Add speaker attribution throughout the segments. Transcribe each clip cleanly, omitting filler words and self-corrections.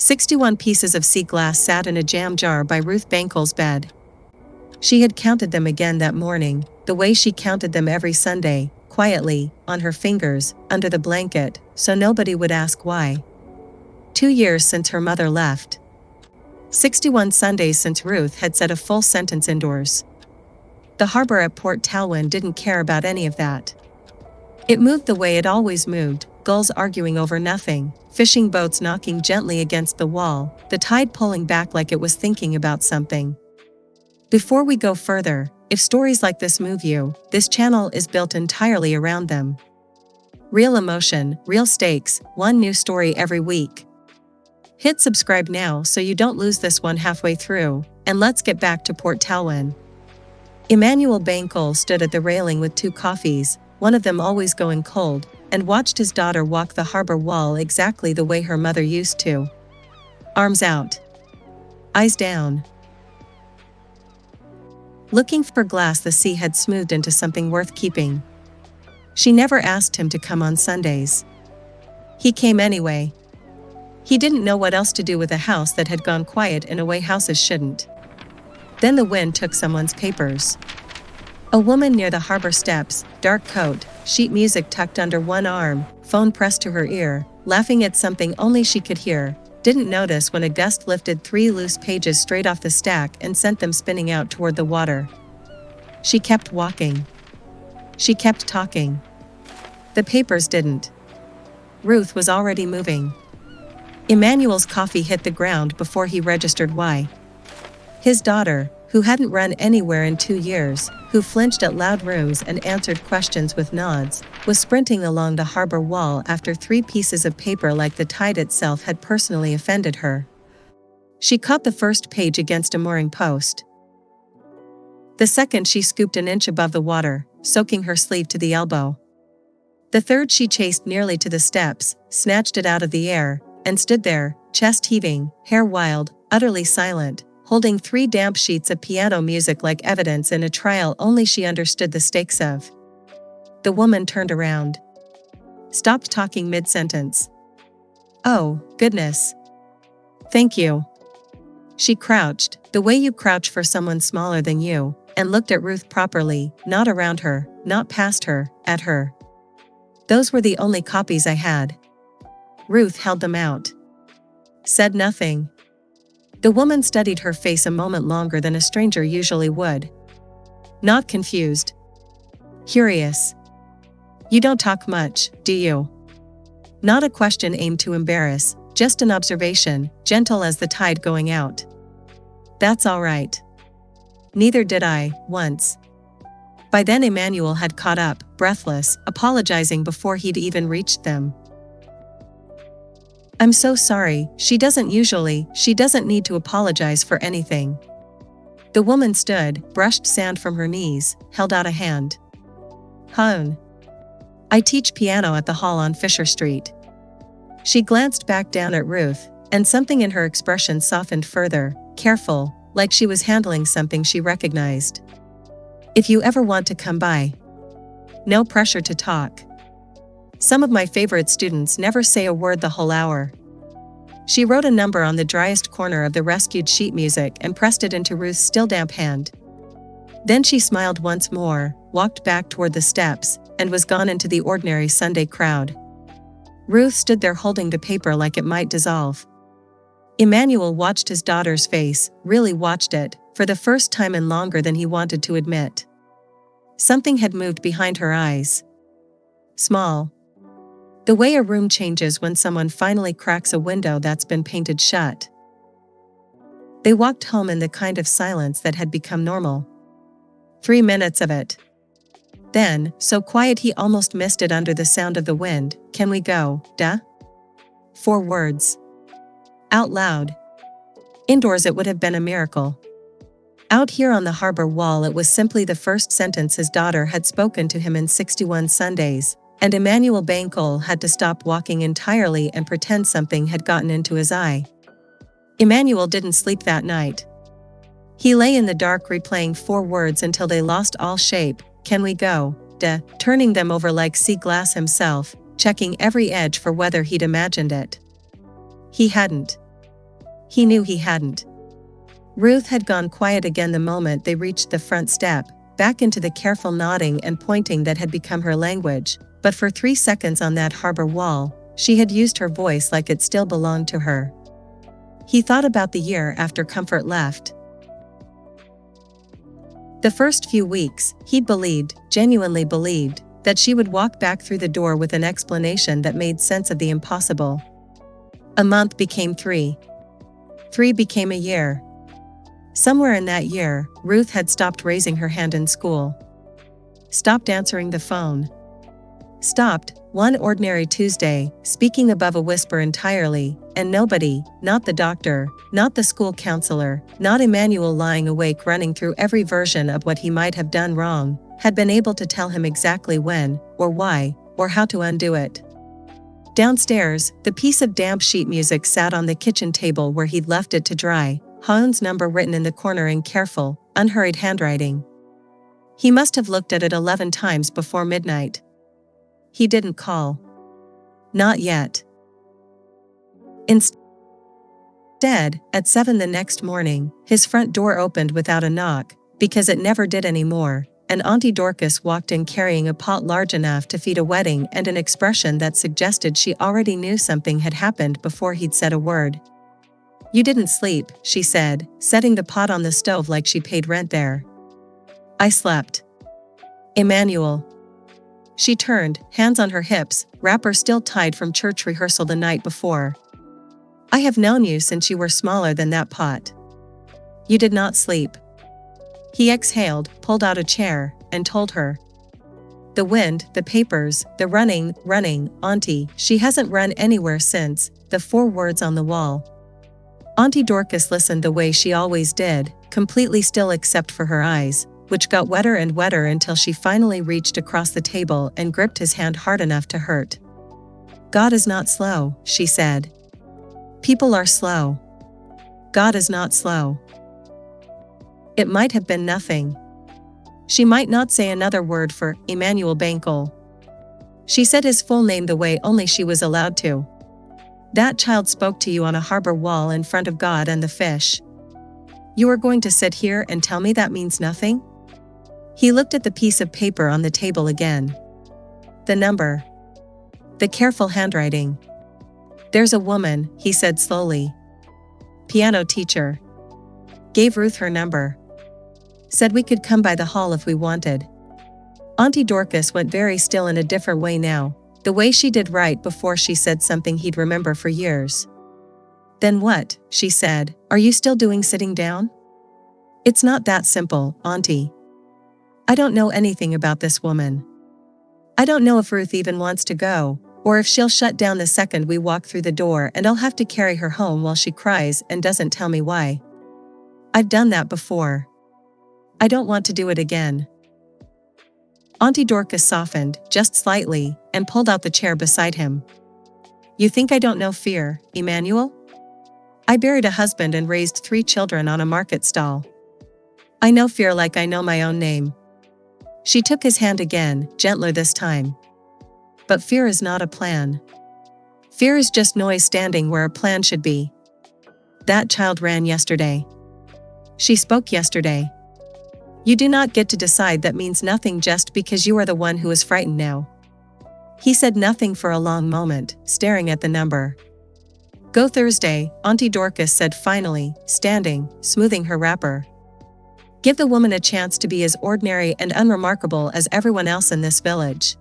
Speaker 1: 61 pieces of sea glass sat in a jam jar by Ruth Bankole's bed. She had counted them again that morning, the way she counted them every Sunday, quietly, on her fingers, under the blanket, so nobody would ask why. 2 years since her mother left. 61 Sundays since Ruth had said a full sentence indoors. The harbor at Port Talwyn didn't care about any of that. It moved the way it always moved, gulls arguing over nothing, fishing boats knocking gently against the wall, the tide pulling back like it was thinking about something. Before we go further, if stories like this move you, this channel is built entirely around them. Real emotion, real stakes, one new story every week. Hit subscribe now so you don't lose this one halfway through, and let's get back to Port Talwyn. Emmanuel Bankole stood at the railing with 2 coffees, one of them always going cold, and watched his daughter walk the harbor wall exactly the way her mother used to. Arms out. Eyes down. Looking for glass the sea had smoothed into something worth keeping. She never asked him to come on Sundays. He came anyway. He didn't know what else to do with a house that had gone quiet in a way houses shouldn't. Then the wind took someone's papers. A woman near the harbor steps, dark coat, sheet music tucked under one arm, phone pressed to her ear, laughing at something only she could hear, didn't notice when a gust lifted 3 loose pages straight off the stack and sent them spinning out toward the water. She kept walking. She kept talking. The papers didn't. Ruth was already moving. Emmanuel's coffee hit the ground before he registered why. His daughter, who hadn't run anywhere in 2 years, who flinched at loud rooms and answered questions with nods, was sprinting along the harbor wall after 3 pieces of paper like the tide itself had personally offended her. She caught the first page against a mooring post. The second she scooped an inch above the water, soaking her sleeve to the elbow. The third she chased nearly to the steps, snatched it out of the air, and stood there, chest heaving, hair wild, utterly silent, holding 3 damp sheets of piano music like evidence in a trial only she understood the stakes of. The woman turned around. Stopped talking mid-sentence. Oh, goodness. Thank you. She crouched, the way you crouch for someone smaller than you, and looked at Ruth properly, not around her, not past her, at her. Those were the only copies I had. Ruth held them out. Said nothing. The woman studied her face a moment longer than a stranger usually would. Not confused. Curious. You don't talk much, do you? Not a question aimed to embarrass, just an observation, gentle as the tide going out. That's all right. Neither did I, once. By then Emmanuel had caught up, breathless, apologizing before he'd even reached them. I'm so sorry, she doesn't need to apologize for anything. The woman stood, brushed sand from her knees, held out a hand. Ha-eun. I teach piano at the hall on Fisher Street. She glanced back down at Ruth, and something in her expression softened further, careful, like she was handling something she recognized. If you ever want to come by. No pressure to talk. Some of my favorite students never say a word the whole hour. She wrote a number on the driest corner of the rescued sheet music and pressed it into Ruth's still damp hand. Then she smiled once more, walked back toward the steps, and was gone into the ordinary Sunday crowd. Ruth stood there holding the paper like it might dissolve. Emmanuel watched his daughter's face, really watched it, for the first time in longer than he wanted to admit. Something had moved behind her eyes. Small. The way a room changes when someone finally cracks a window that's been painted shut. They walked home in the kind of silence that had become normal. 3 minutes of it. Then, so quiet he almost missed it under the sound of the wind, "Can we go, duh?" 4 words. Out loud. Indoors it would have been a miracle. Out here on the harbor wall it was simply the first sentence his daughter had spoken to him in 61 Sundays, and Emmanuel Bankole had to stop walking entirely and pretend something had gotten into his eye. Emmanuel didn't sleep that night. He lay in the dark replaying 4 words until they lost all shape, "Can we go, duh?" Turning them over like sea glass himself, checking every edge for whether he'd imagined it. He hadn't. He knew he hadn't. Ruth had gone quiet again the moment they reached the front step, back into the careful nodding and pointing that had become her language, but for 3 seconds on that harbor wall, she had used her voice like it still belonged to her. He thought about the year after Comfort left. The first few weeks, he'd believed, genuinely believed, that she would walk back through the door with an explanation that made sense of the impossible. A month became 3. 3 became a year. Somewhere in that year, Ruth had stopped raising her hand in school. Stopped answering the phone. Stopped, one ordinary Tuesday, speaking above a whisper entirely, and nobody, not the doctor, not the school counselor, not Emmanuel lying awake running through every version of what he might have done wrong, had been able to tell him exactly when, or why, or how to undo it. Downstairs, the piece of damp sheet music sat on the kitchen table where he'd left it to dry, Ha-eun's number written in the corner in careful, unhurried handwriting. He must have looked at it 11 times before midnight. He didn't call. Not yet. Instead, at 7 the next morning, his front door opened without a knock, because it never did anymore, and Auntie Dorcas walked in carrying a pot large enough to feed a wedding and an expression that suggested she already knew something had happened before he'd said a word. "You didn't sleep," she said, setting the pot on the stove like she paid rent there. "I slept." "Emmanuel." She turned, hands on her hips, wrapper still tied from church rehearsal the night before. "I have known you since you were smaller than that pot. You did not sleep." He exhaled, pulled out a chair, and told her. "The wind, the papers, the running, Auntie, she hasn't run anywhere since," the 4 words on the wall. Auntie Dorcas listened the way she always did, completely still except for her eyes, which got wetter and wetter until she finally reached across the table and gripped his hand hard enough to hurt. "God is not slow," she said. "People are slow. God is not slow." It might have been nothing. She might not say another word for Emmanuel Bankole. She said his full name the way only she was allowed to. "That child spoke to you on a harbor wall in front of God and the fish. You are going to sit here and tell me that means nothing?" He looked at the piece of paper on the table again. The number. The careful handwriting. "There's a woman," he said slowly. "Piano teacher. Gave Ruth her number. Said we could come by the hall if we wanted." Auntie Dorcas went very still in a different way now, the way she did right before she said something he'd remember for years. "Then what?" she said. "Are you still doing sitting down?" "It's not that simple, Auntie. I don't know anything about this woman. I don't know if Ruth even wants to go, or if she'll shut down the second we walk through the door and I'll have to carry her home while she cries and doesn't tell me why. I've done that before. I don't want to do it again." Auntie Dorcas softened, just slightly, and pulled out the chair beside him. "You think I don't know fear, Emmanuel? I buried a husband and raised 3 children on a market stall. I know fear like I know my own name." She took his hand again, gentler this time. "But fear is not a plan. Fear is just noise standing where a plan should be. That child ran yesterday. She spoke yesterday. You do not get to decide that means nothing just because you are the one who is frightened now." He said nothing for a long moment, staring at the number. "Go Thursday," Auntie Dorcas said finally, standing, smoothing her wrapper. "Give the woman a chance to be as ordinary and unremarkable as everyone else in this village.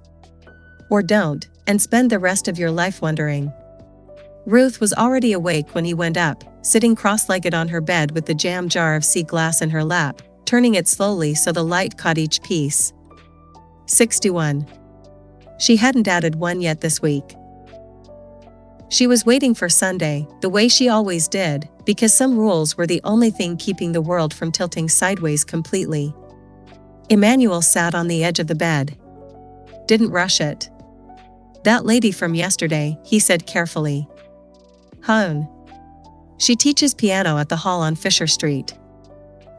Speaker 1: Or don't, and spend the rest of your life wondering." Ruth was already awake when he went up, sitting cross-legged on her bed with the jam jar of sea glass in her lap, turning it slowly so the light caught each piece. 61. She hadn't added 1 yet this week. She was waiting for Sunday, the way she always did, because some rules were the only thing keeping the world from tilting sideways completely. Emmanuel sat on the edge of the bed. Didn't rush it. "That lady from yesterday," he said carefully. "Ha-eun. She teaches piano at the hall on Fisher Street."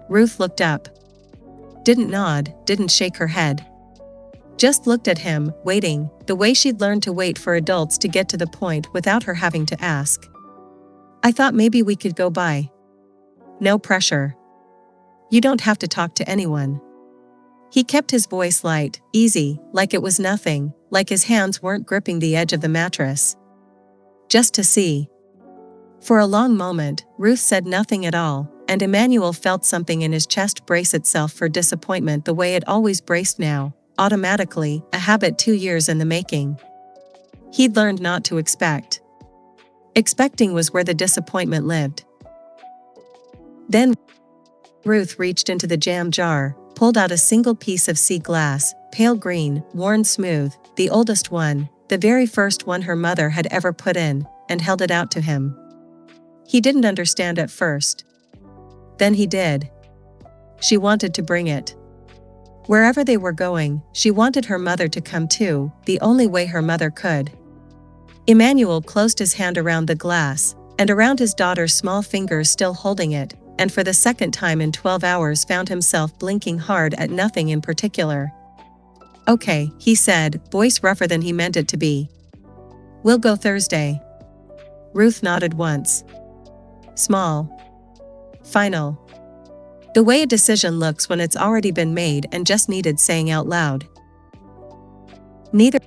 Speaker 1: Ruth looked up. Didn't nod, didn't shake her head. Just looked at him, waiting, the way she'd learned to wait for adults to get to the point without her having to ask. I thought maybe we could go by. No pressure. You don't have to talk to anyone. He kept his voice light, easy, like it was nothing, like his hands weren't gripping the edge of the mattress. Just to see. For a long moment, Ruth said nothing at all, and Emmanuel felt something in his chest brace itself for disappointment the way it always braced now, automatically, a habit 2 years in the making. He'd learned not to expect. Expecting was where the disappointment lived. Then Ruth reached into the jam jar, pulled out a single piece of sea glass, pale green, worn smooth, the oldest one, the very first one her mother had ever put in, and held it out to him. He didn't understand at first. Then he did. She wanted to bring it. Wherever they were going, she wanted her mother to come too, the only way her mother could. Emmanuel closed his hand around the glass, and around his daughter's small fingers still holding it, and for the second time in 12 hours found himself blinking hard at nothing in particular. Okay, he said, voice rougher than he meant it to be. We'll go Thursday. Ruth nodded once. Small. Final. The way a decision looks when it's already been made and just needed saying out loud. Neither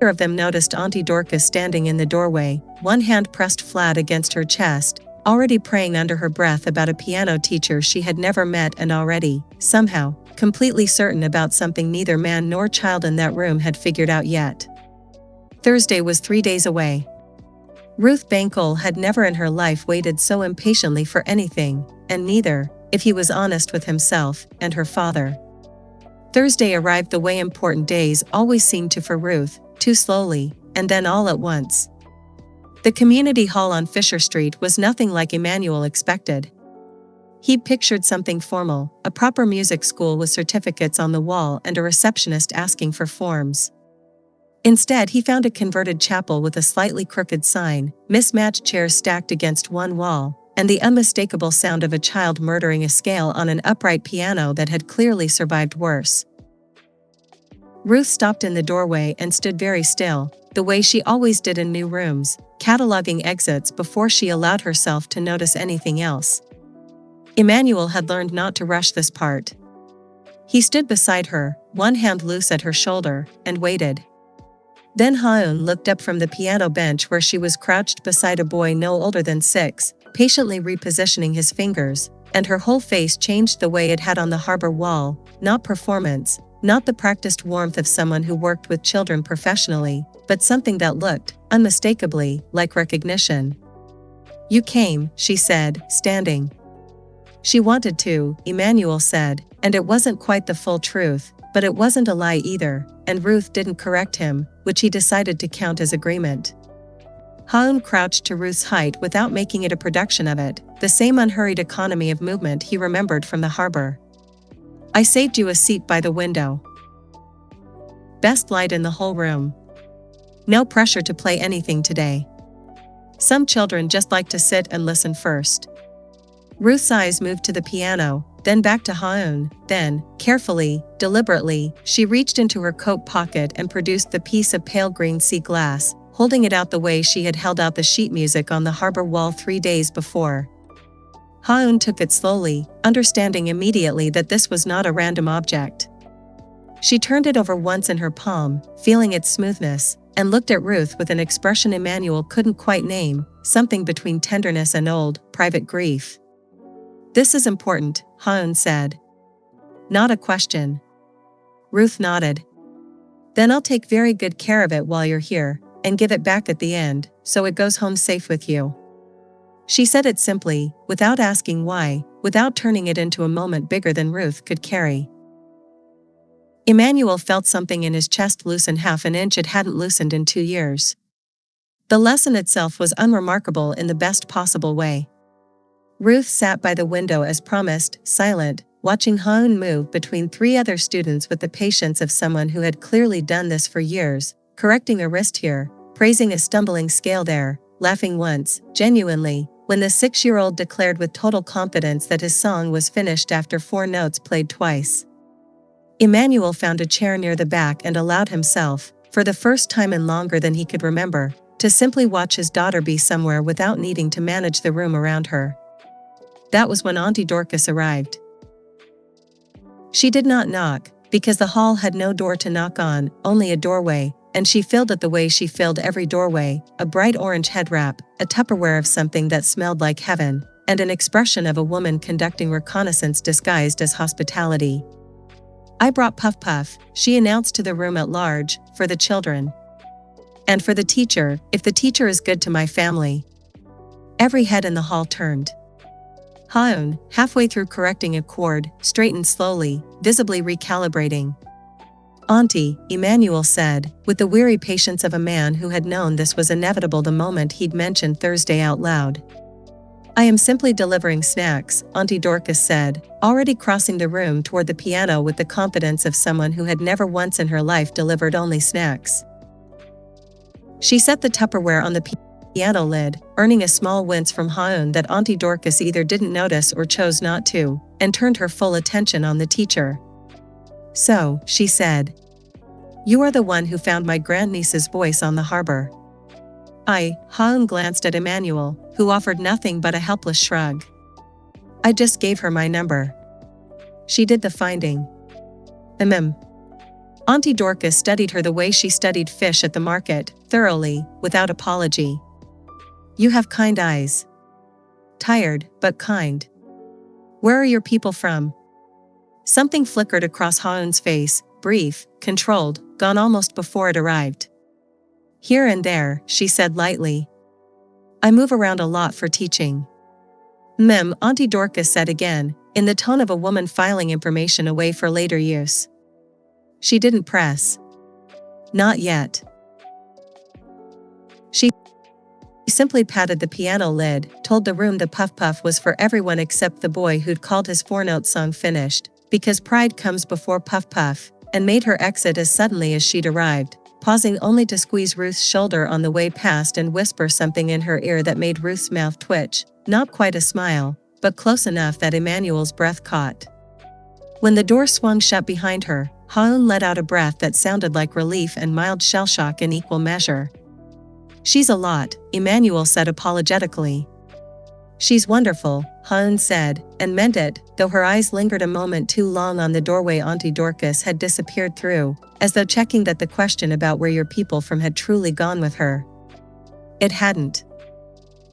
Speaker 1: of them noticed Auntie Dorcas standing in the doorway, one hand pressed flat against her chest, already praying under her breath about a piano teacher she had never met and already, somehow, completely certain about something neither man nor child in that room had figured out yet. Thursday was 3 days away. Ruth Bankole had never in her life waited so impatiently for anything, and neither, if he was honest with himself, and her father. Thursday arrived the way important days always seemed to for Ruth, too slowly, and then all at once. The community hall on Fisher Street was nothing like Emmanuel expected. He'd pictured something formal, a proper music school with certificates on the wall and a receptionist asking for forms. Instead, he found a converted chapel with a slightly crooked sign, mismatched chairs stacked against one wall, and the unmistakable sound of a child murdering a scale on an upright piano that had clearly survived worse. Ruth stopped in the doorway and stood very still, the way she always did in new rooms, cataloging exits before she allowed herself to notice anything else. Emmanuel had learned not to rush this part. He stood beside her, one hand loose at her shoulder, and waited. Then Ha-eun looked up from the piano bench where she was crouched beside a boy no older than 6, patiently repositioning his fingers, and her whole face changed the way it had on the harbor wall, not performance, not the practiced warmth of someone who worked with children professionally, but something that looked, unmistakably, like recognition. You came, she said, standing. She wanted to, Emmanuel said, and it wasn't quite the full truth, but it wasn't a lie either, and Ruth didn't correct him, which he decided to count as agreement. Ha-eun crouched to Ruth's height without making it a production of it, the same unhurried economy of movement he remembered from the harbor. I saved you a seat by the window. Best light in the whole room. No pressure to play anything today. Some children just like to sit and listen first. Ruth's eyes moved to the piano, then back to Ha-eun, then, carefully, deliberately, she reached into her coat pocket and produced the piece of pale green sea glass, holding it out the way she had held out the sheet music on the harbor wall 3 days before. Ha-eun took it slowly, understanding immediately that this was not a random object. She turned it over once in her palm, feeling its smoothness, and looked at Ruth with an expression Emmanuel couldn't quite name, something between tenderness and old, private grief. This is important, Ha-eun said. Not a question. Ruth nodded. Then I'll take very good care of it while you're here, and give it back at the end, so it goes home safe with you. She said it simply, without asking why, without turning it into a moment bigger than Ruth could carry. Emmanuel felt something in his chest loosen half an inch it hadn't loosened in 2 years. The lesson itself was unremarkable in the best possible way. Ruth sat by the window as promised, silent, watching Ha-eun move between 3 other students with the patience of someone who had clearly done this for years, correcting a wrist here, praising a stumbling scale there, laughing once, genuinely, when the 6-year-old declared with total confidence that his song was finished after 4 notes played twice. Emmanuel found a chair near the back and allowed himself, for the first time in longer than he could remember, to simply watch his daughter be somewhere without needing to manage the room around her. That was when Auntie Dorcas arrived. She did not knock, because the hall had no door to knock on, only a doorway, and she filled it the way she filled every doorway, a bright orange head wrap, a Tupperware of something that smelled like heaven, and an expression of a woman conducting reconnaissance disguised as hospitality. "I brought Puff Puff," she announced to the room at large, "for the children. And for the teacher, if the teacher is good to my family." Every head in the hall turned. Ha-eun, halfway through correcting a chord, straightened slowly, visibly recalibrating. "Auntie," Emmanuel said, with the weary patience of a man who had known this was inevitable the moment he'd mentioned Thursday out loud. "I am simply delivering snacks," Auntie Dorcas said, already crossing the room toward the piano with the confidence of someone who had never once in her life delivered only snacks. She set the Tupperware on the piano lid, earning a small wince from Ha-eun that Auntie Dorcas either didn't notice or chose not to, and turned her full attention on the teacher. "So," she said, "you are the one who found my grandniece's voice on the harbor." Ha-eun glanced at Emmanuel, who offered nothing but a helpless shrug. "I just gave her my number. She did the finding." Auntie Dorcas studied her the way she studied fish at the market, thoroughly, without apology. "You have kind eyes. Tired, but kind. Where are your people from?" Something flickered across Ha-eun's face, brief, controlled, gone almost before it arrived. "Here and there," she said lightly. "I move around a lot for teaching." Auntie Dorcas said again, in the tone of a woman filing information away for later use. She didn't press. "Not yet." She simply patted the piano lid, told the room the Puff Puff was for everyone except the boy who'd called his four-note song finished, because pride comes before Puff Puff, and made her exit as suddenly as she'd arrived, pausing only to squeeze Ruth's shoulder on the way past and whisper something in her ear that made Ruth's mouth twitch, not quite a smile, but close enough that Emmanuel's breath caught. When the door swung shut behind her, Ha-eun let out a breath that sounded like relief and mild shell-shock in equal measure. "She's a lot," Emmanuel said apologetically. "She's wonderful," Ha-eun said, and meant it, though her eyes lingered a moment too long on the doorway Auntie Dorcas had disappeared through, as though checking that the question about where your people from had truly gone with her. It hadn't.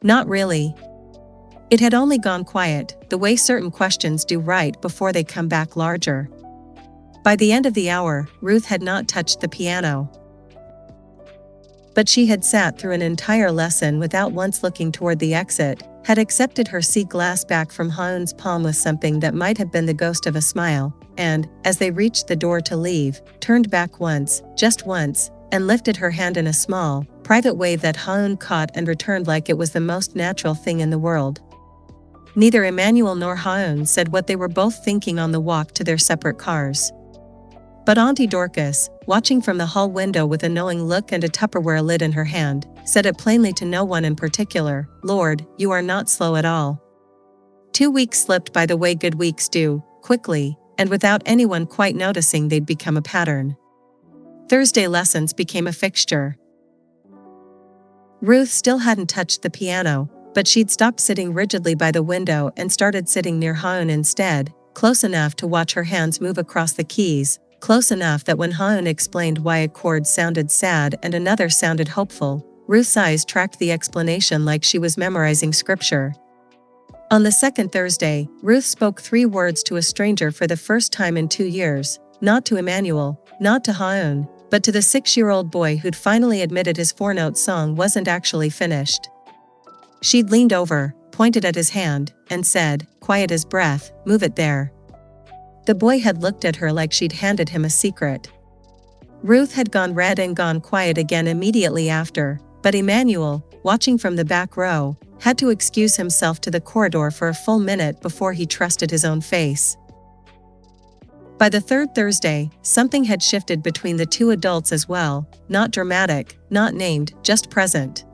Speaker 1: Not really. It had only gone quiet, the way certain questions do right before they come back larger. By the end of the hour, Ruth had not touched the piano. But she had sat through an entire lesson without once looking toward the exit, had accepted her sea glass back from Ha-eun's palm with something that might have been the ghost of a smile, and, as they reached the door to leave, turned back once, just once, and lifted her hand in a small, private wave that Ha-eun caught and returned like it was the most natural thing in the world. Neither Emmanuel nor Ha-eun said what they were both thinking on the walk to their separate cars. But Auntie Dorcas, watching from the hall window with a knowing look and a Tupperware lid in her hand, said it plainly to no one in particular, "Lord, you are not slow at all." 2 weeks slipped by the way good weeks do, quickly, and without anyone quite noticing they'd become a pattern. Thursday lessons became a fixture. Ruth still hadn't touched the piano, but she'd stopped sitting rigidly by the window and started sitting near Ha-eun instead, close enough to watch her hands move across the keys, close enough that when Ha-eun explained why a chord sounded sad and another sounded hopeful, Ruth's eyes tracked the explanation like she was memorizing scripture. On the second Thursday, Ruth spoke 3 words to a stranger for the first time in 2 years, not to Emmanuel, not to Ha-eun, but to the 6-year-old boy who'd finally admitted his 4-note song wasn't actually finished. She'd leaned over, pointed at his hand, and said, quiet as breath, "Move it there." The boy had looked at her like she'd handed him a secret. Ruth had gone red and gone quiet again immediately after, but Emmanuel, watching from the back row, had to excuse himself to the corridor for a full minute before he trusted his own face. By the third Thursday, something had shifted between the 2 adults as well, not dramatic, not named, just present.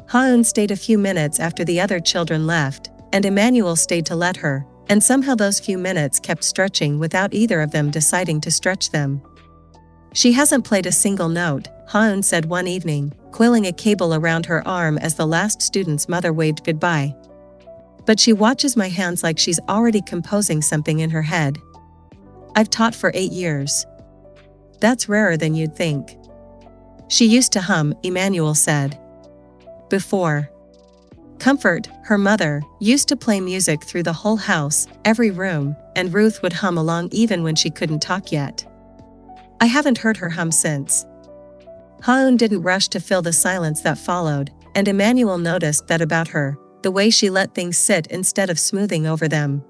Speaker 1: Ha-eun stayed a few minutes after the other children left, and Emmanuel stayed to let her, and somehow those few minutes kept stretching without either of them deciding to stretch them. "She hasn't played a single note," Ha-eun said one evening, coiling a cable around her arm as the last student's mother waved goodbye. But she watches my hands like she's already composing something in her head. I've taught for 8 years. That's rarer than you'd think. She used to hum, Emmanuel said. Before. Comfort, her mother, used to play music through the whole house, every room, and Ruth would hum along even when she couldn't talk yet. I haven't heard her hum since. Ha-eun didn't rush to fill the silence that followed, and Emmanuel noticed that about her, the way she let things sit instead of smoothing over them.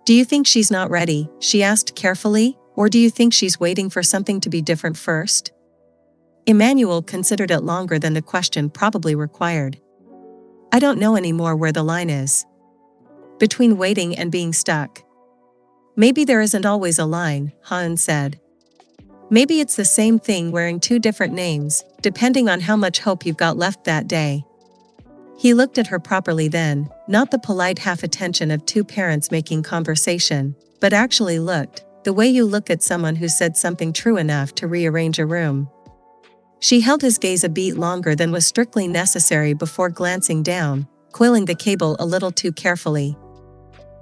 Speaker 1: Do you think she's not ready, she asked carefully, or do you think she's waiting for something to be different first? Emmanuel considered it longer than the question probably required. I don't know anymore where the line is. Between waiting and being stuck. Maybe there isn't always a line, Ha-eun said. Maybe it's the same thing wearing 2 different names, depending on how much hope you've got left that day. He looked at her properly then, not the polite half-attention of 2 parents making conversation, but actually looked, the way you look at someone who said something true enough to rearrange a room. She held his gaze a beat longer than was strictly necessary before glancing down, coiling the cable a little too carefully.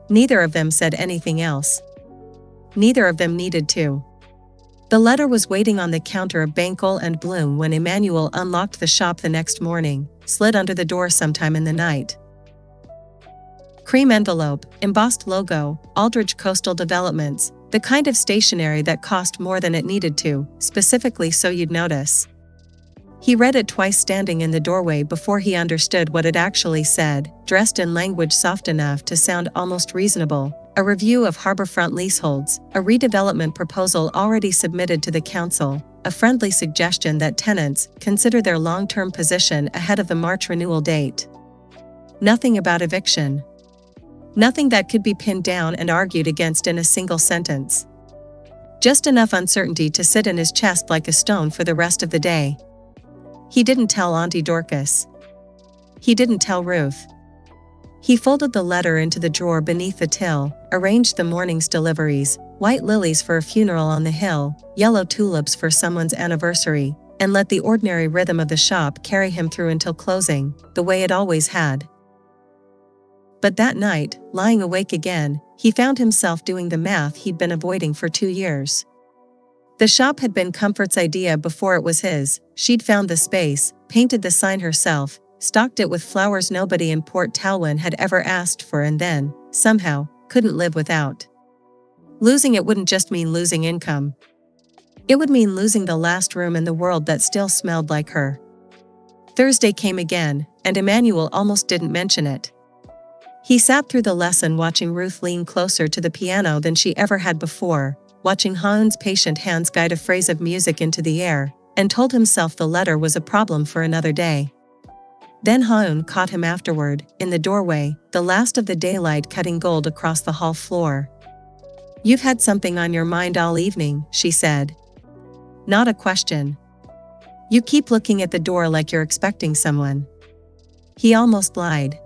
Speaker 1: Neither of them said anything else. Neither of them needed to. The letter was waiting on the counter of Bankole and Bloom when Emmanuel unlocked the shop the next morning, slid under the door sometime in the night. Cream envelope, embossed logo, Aldridge Coastal Developments, the kind of stationery that cost more than it needed to, specifically so you'd notice. He read it twice standing in the doorway before he understood what it actually said, dressed in language soft enough to sound almost reasonable. A review of harborfront leaseholds, a redevelopment proposal already submitted to the council, a friendly suggestion that tenants consider their long-term position ahead of the March renewal date. Nothing about eviction. Nothing that could be pinned down and argued against in a single sentence. Just enough uncertainty to sit in his chest like a stone for the rest of the day. He didn't tell Auntie Dorcas. He didn't tell Ruth. He folded the letter into the drawer beneath the till, arranged the morning's deliveries, white lilies for a funeral on the hill, yellow tulips for someone's anniversary, and let the ordinary rhythm of the shop carry him through until closing, the way it always had. But that night, lying awake again, he found himself doing the math he'd been avoiding for 2 years. The shop had been Comfort's idea before it was his. She'd found the space, painted the sign herself, stocked it with flowers nobody in Port Talwyn had ever asked for, and then, somehow, couldn't live without. Losing it wouldn't just mean losing income. It would mean losing the last room in the world that still smelled like her. Thursday came again, and Emmanuel almost didn't mention it. He sat through the lesson watching Ruth lean closer to the piano than she ever had before, watching Ha-eun's patient hands guide a phrase of music into the air, and told himself the letter was a problem for another day. Then Ha-eun caught him afterward, in the doorway, the last of the daylight cutting gold across the hall floor. "You've had something on your mind all evening," she said. Not a question. "You keep looking at the door like you're expecting someone." He almost lied.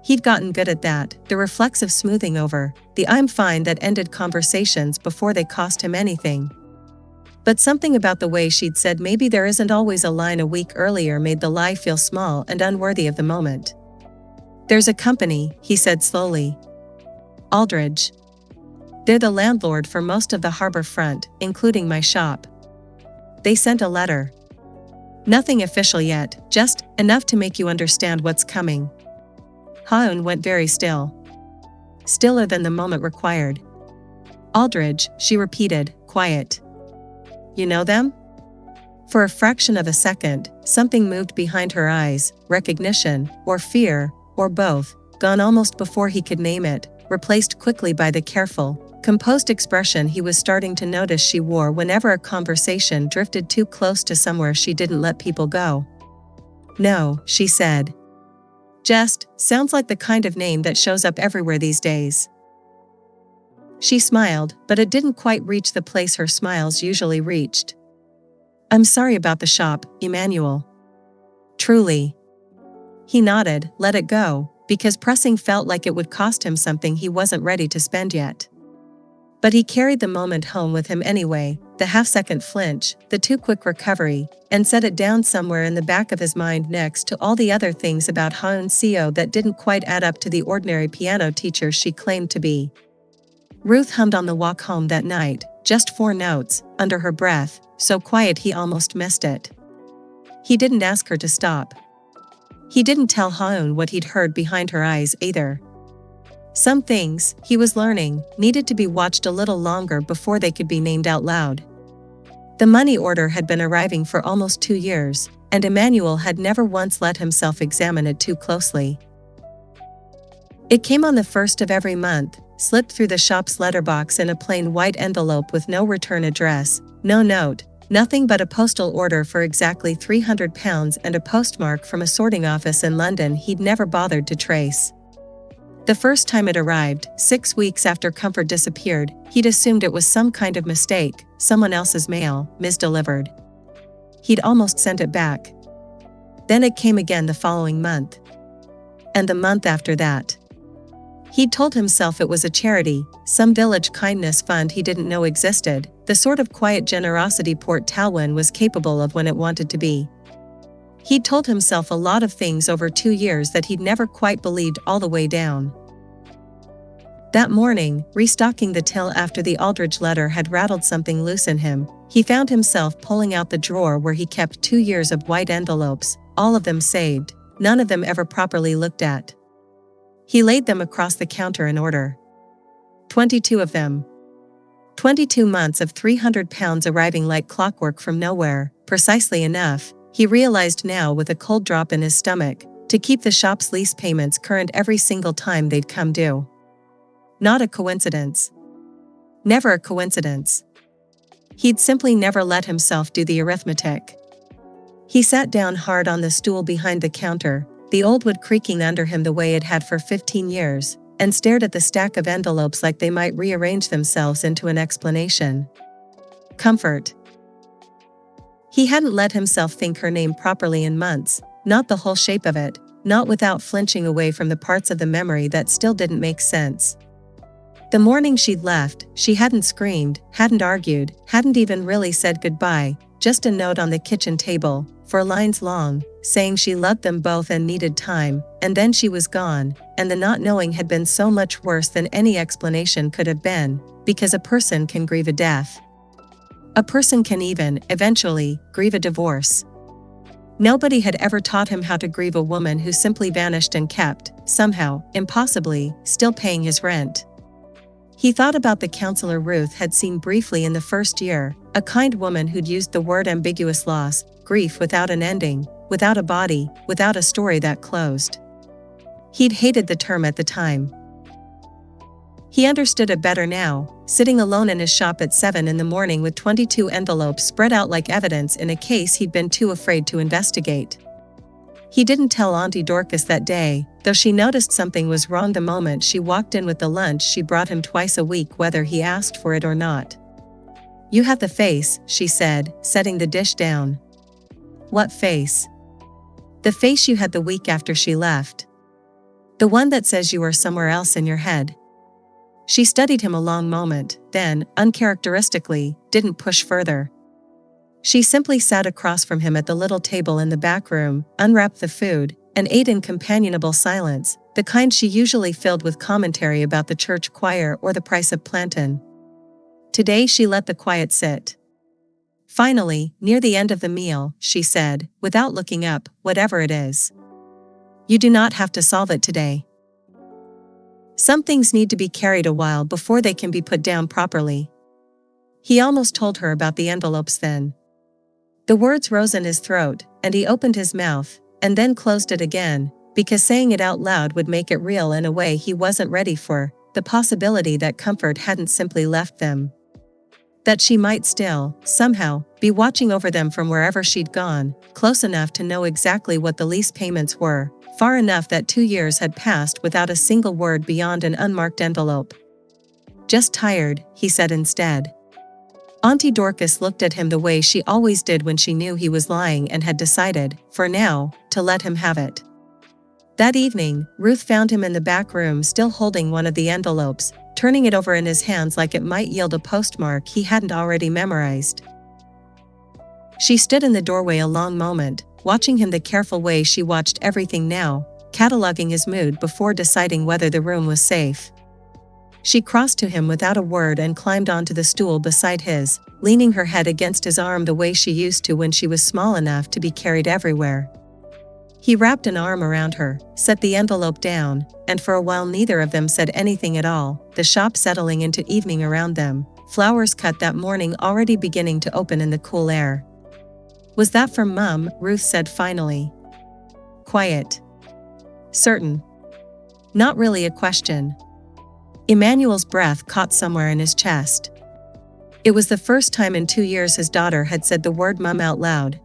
Speaker 1: He'd gotten good at that, the reflexive smoothing over, the "I'm fine" that ended conversations before they cost him anything. But something about the way she'd said maybe there isn't always a line a week earlier made the lie feel small and unworthy of the moment. "There's a company," he said slowly. "Aldridge. They're the landlord for most of the harbor front, including my shop. They sent a letter. Nothing official yet, just enough to make you understand what's coming." Ha-eun went very still. Stiller than the moment required. "Aldridge," she repeated, quiet. "You know them?" For a fraction of a second, something moved behind her eyes, recognition, or fear, or both, gone almost before he could name it, replaced quickly by the careful, composed expression he was starting to notice she wore whenever a conversation drifted too close to somewhere she didn't let people go. "No," she said. "Just, sounds like the kind of name that shows up everywhere these days." She smiled, but it didn't quite reach the place her smiles usually reached. "I'm sorry about the shop, Emmanuel. Truly." He nodded, let it go, because pressing felt like it would cost him something he wasn't ready to spend yet. But he carried the moment home with him anyway, the half-second flinch, the too-quick recovery, and set it down somewhere in the back of his mind next to all the other things about Ha-eun Seo that didn't quite add up to the ordinary piano teacher she claimed to be. Ruth hummed on the walk home that night, just 4 notes, under her breath, so quiet he almost missed it. He didn't ask her to stop. He didn't tell Ha-eun what he'd heard behind her eyes either. Some things, he was learning, needed to be watched a little longer before they could be named out loud. The money order had been arriving for almost 2 years, and Emmanuel had never once let himself examine it too closely. It came on the 1st of every month, slipped through the shop's letterbox in a plain white envelope with no return address, no note, nothing but a postal order for exactly £300 and a postmark from a sorting office in London he'd never bothered to trace. The first time it arrived, 6 weeks after Comfort disappeared, he'd assumed it was some kind of mistake, someone else's mail, misdelivered. He'd almost sent it back. Then it came again the following month. And the month after that. He'd told himself it was a charity, some village kindness fund he didn't know existed, the sort of quiet generosity Port Talwyn was capable of when it wanted to be. He'd told himself a lot of things over 2 years that he'd never quite believed all the way down. That morning, restocking the till after the Aldridge letter had rattled something loose in him, he found himself pulling out the drawer where he kept 2 years of white envelopes, all of them saved, none of them ever properly looked at. He laid them across the counter in order. 22 of them. 22 months of £300 arriving like clockwork from nowhere, precisely enough, he realized now with a cold drop in his stomach, to keep the shop's lease payments current every single time they'd come due. Not a coincidence. Never a coincidence. He'd simply never let himself do the arithmetic. He sat down hard on the stool behind the counter, the old wood creaking under him the way it had for 15 years, and stared at the stack of envelopes like they might rearrange themselves into an explanation. Comfort. He hadn't let himself think her name properly in months, not the whole shape of it, not without flinching away from the parts of the memory that still didn't make sense. The morning she'd left, she hadn't screamed, hadn't argued, hadn't even really said goodbye, just a note on the kitchen table, 4 lines long, saying she loved them both and needed time, and then she was gone, and the not knowing had been so much worse than any explanation could have been, because a person can grieve a death. A person can even, eventually, grieve a divorce. Nobody had ever taught him how to grieve a woman who simply vanished and kept, somehow, impossibly, still paying his rent. He thought about the counselor Ruth had seen briefly in the first year, a kind woman who'd used the word ambiguous loss, grief without an ending, without a body, without a story that closed. He'd hated the term at the time. He understood it better now, sitting alone in his shop at 7 in the morning with 22 envelopes spread out like evidence in a case he'd been too afraid to investigate. He didn't tell Auntie Dorcas that day, though she noticed something was wrong the moment she walked in with the lunch she brought him twice a week whether he asked for it or not. "You have the face," she said, setting the dish down. "What face?" "The face you had the week after she left. The one that says you are somewhere else in your head." She studied him a long moment, then, uncharacteristically, didn't push further. She simply sat across from him at the little table in the back room, unwrapped the food, and ate in companionable silence, the kind she usually filled with commentary about the church choir or the price of plantain. Today she let the quiet sit. Finally, near the end of the meal, she said, without looking up, "Whatever it is. You do not have to solve it today. Some things need to be carried a while before they can be put down properly." He almost told her about the envelopes then. The words rose in his throat, and he opened his mouth, and then closed it again, because saying it out loud would make it real in a way he wasn't ready for, the possibility that Comfort hadn't simply left them. That she might still, somehow, be watching over them from wherever she'd gone, close enough to know exactly what the lease payments were, far enough that 2 years had passed without a single word beyond an unmarked envelope. "Just tired," he said instead. Auntie Dorcas looked at him the way she always did when she knew he was lying and had decided, for now, to let him have it. That evening, Ruth found him in the back room still holding one of the envelopes, turning it over in his hands like it might yield a postmark he hadn't already memorized. She stood in the doorway a long moment, watching him the careful way she watched everything now, cataloging his mood before deciding whether the room was safe. She crossed to him without a word and climbed onto the stool beside his, leaning her head against his arm the way she used to when she was small enough to be carried everywhere. He wrapped an arm around her, set the envelope down, and for a while neither of them said anything at all, the shop settling into evening around them, flowers cut that morning already beginning to open in the cool air. "Was that from Mum?" Ruth said finally. Quiet. Certain. Not really a question. Emmanuel's breath caught somewhere in his chest. It was the first time in 2 years his daughter had said the word mum out loud.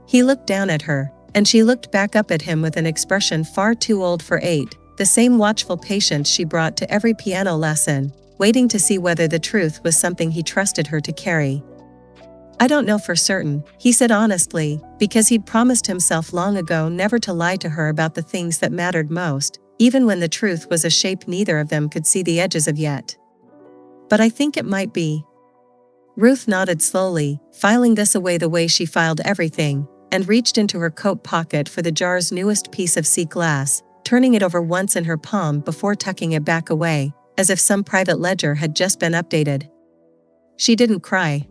Speaker 1: He looked down at her, and she looked back up at him with an expression far too old for 8, the same watchful patience she brought to every piano lesson, waiting to see whether the truth was something he trusted her to carry. "I don't know for certain," he said honestly, because he'd promised himself long ago never to lie to her about the things that mattered most, even when the truth was a shape neither of them could see the edges of yet. "But I think it might be." Ruth nodded slowly, filing this away the way she filed everything, and reached into her coat pocket for the jar's newest piece of sea glass, turning it over once in her palm before tucking it back away, as if some private ledger had just been updated. She didn't cry.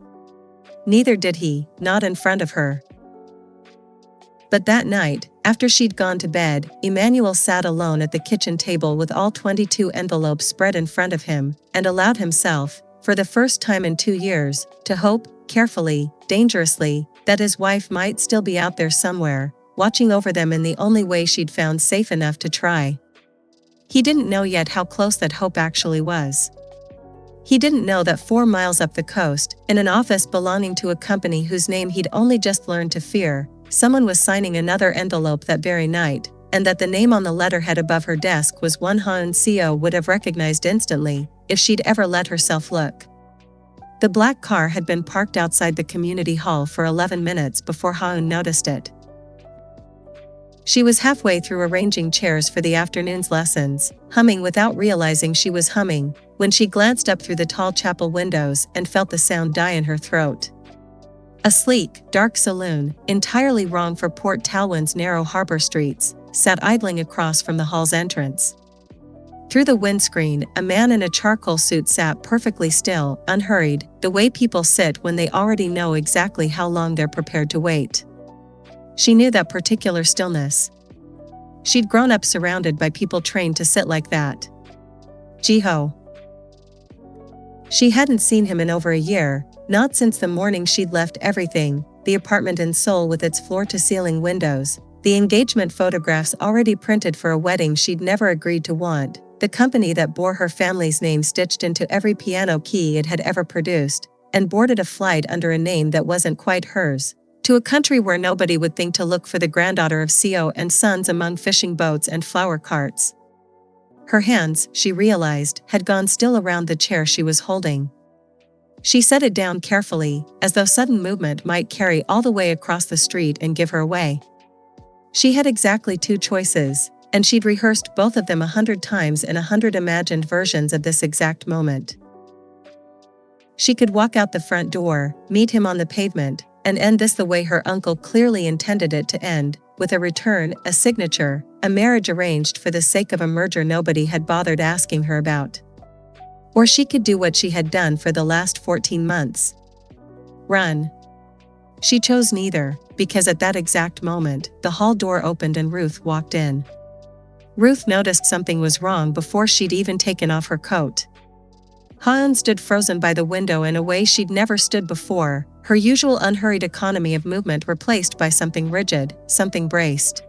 Speaker 1: Neither did he, not in front of her. But that night, after she'd gone to bed, Emmanuel sat alone at the kitchen table with all 22 envelopes spread in front of him, and allowed himself, for the first time in 2 years, to hope, carefully, dangerously, that his wife might still be out there somewhere, watching over them in the only way she'd found safe enough to try. He didn't know yet how close that hope actually was. He didn't know that 4 miles up the coast, in an office belonging to a company whose name he'd only just learned to fear, someone was signing another envelope that very night, and that the name on the letterhead above her desk was one Ha-eun CO would have recognized instantly, if she'd ever let herself look. The black car had been parked outside the community hall for 11 minutes before Ha-eun noticed it. She was halfway through arranging chairs for the afternoon's lessons, humming without realizing she was humming, when she glanced up through the tall chapel windows and felt the sound die in her throat. A sleek, dark saloon, entirely wrong for Port Talwyn's narrow harbor streets, sat idling across from the hall's entrance. Through the windscreen, a man in a charcoal suit sat perfectly still, unhurried, the way people sit when they already know exactly how long they're prepared to wait. She knew that particular stillness. She'd grown up surrounded by people trained to sit like that. Jiho. She hadn't seen him in over a year, not since the morning she'd left everything, the apartment in Seoul with its floor-to-ceiling windows, the engagement photographs already printed for a wedding she'd never agreed to want, the company that bore her family's name stitched into every piano key it had ever produced, and boarded a flight under a name that wasn't quite hers, to a country where nobody would think to look for the granddaughter of CO and sons among fishing boats and flower carts. Her hands, she realized, had gone still around the chair she was holding. She set it down carefully, as though sudden movement might carry all the way across the street and give her away. She had exactly 2 choices, and she'd rehearsed both of them 100 times in 100 imagined versions of this exact moment. She could walk out the front door, meet him on the pavement, and end this the way her uncle clearly intended it to end, with a return, a signature, a marriage arranged for the sake of a merger nobody had bothered asking her about. Or she could do what she had done for the last 14 months. Run. She chose neither, because at that exact moment, the hall door opened and Ruth walked in. Ruth noticed something was wrong before she'd even taken off her coat. Ha-eun stood frozen by the window in a way she'd never stood before, her usual unhurried economy of movement replaced by something rigid, something braced.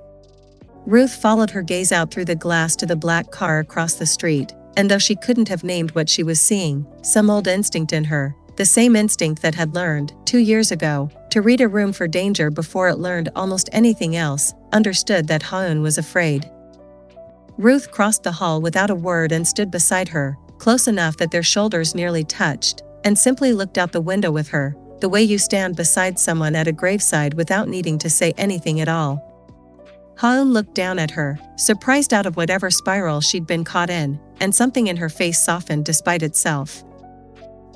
Speaker 1: Ruth followed her gaze out through the glass to the black car across the street, and though she couldn't have named what she was seeing, some old instinct in her, the same instinct that had learned, 2 years ago, to read a room for danger before it learned almost anything else, understood that Ha-eun was afraid. Ruth crossed the hall without a word and stood beside her, close enough that their shoulders nearly touched, and simply looked out the window with her, the way you stand beside someone at a graveside without needing to say anything at all. Ha-eun looked down at her, surprised out of whatever spiral she'd been caught in, and something in her face softened despite itself.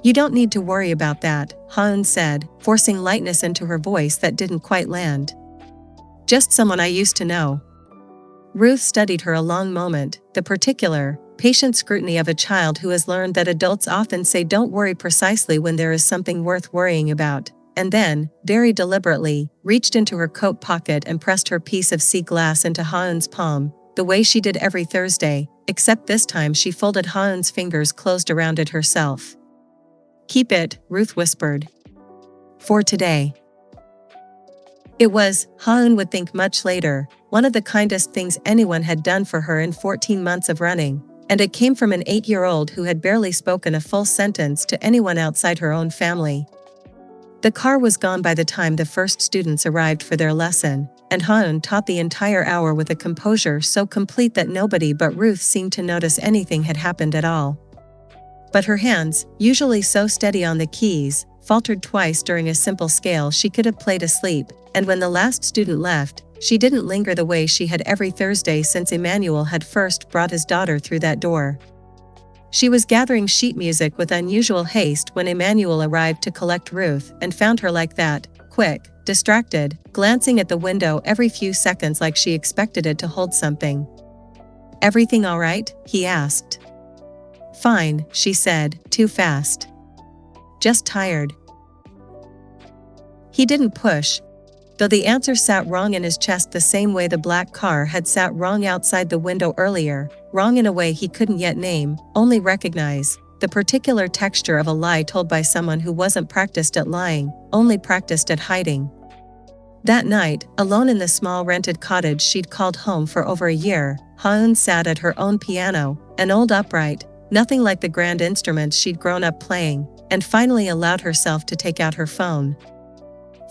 Speaker 1: "You don't need to worry about that," Ha-eun said, forcing lightness into her voice that didn't quite land. "Just someone I used to know." Ruth studied her a long moment, the particular, patient scrutiny of a child who has learned that adults often say don't worry precisely when there is something worth worrying about, and then, very deliberately, reached into her coat pocket and pressed her piece of sea glass into Ha-eun's palm, the way she did every Thursday, except this time she folded Ha-eun's fingers closed around it herself. "Keep it," Ruth whispered. "For today." It was, Ha-eun would think much later, one of the kindest things anyone had done for her in 14 months of running, and it came from an 8-year-old who had barely spoken a full sentence to anyone outside her own family. The car was gone by the time the first students arrived for their lesson, and Ha-eun taught the entire hour with a composure so complete that nobody but Ruth seemed to notice anything had happened at all. But her hands, usually so steady on the keys, faltered twice during a simple scale she could have played asleep, and when the last student left, she didn't linger the way she had every Thursday since Emmanuel had first brought his daughter through that door. She was gathering sheet music with unusual haste when Emmanuel arrived to collect Ruth and found her like that, quick, distracted, glancing at the window every few seconds like she expected it to hold something. "Everything all right?" he asked. "Fine," she said, too fast. "Just tired." He didn't push, though the answer sat wrong in his chest the same way the black car had sat wrong outside the window earlier, wrong in a way he couldn't yet name, only recognize, the particular texture of a lie told by someone who wasn't practiced at lying, only practiced at hiding. That night, alone in the small rented cottage she'd called home for over a year, Ha-eun sat at her own piano, an old upright, nothing like the grand instruments she'd grown up playing, and finally allowed herself to take out her phone.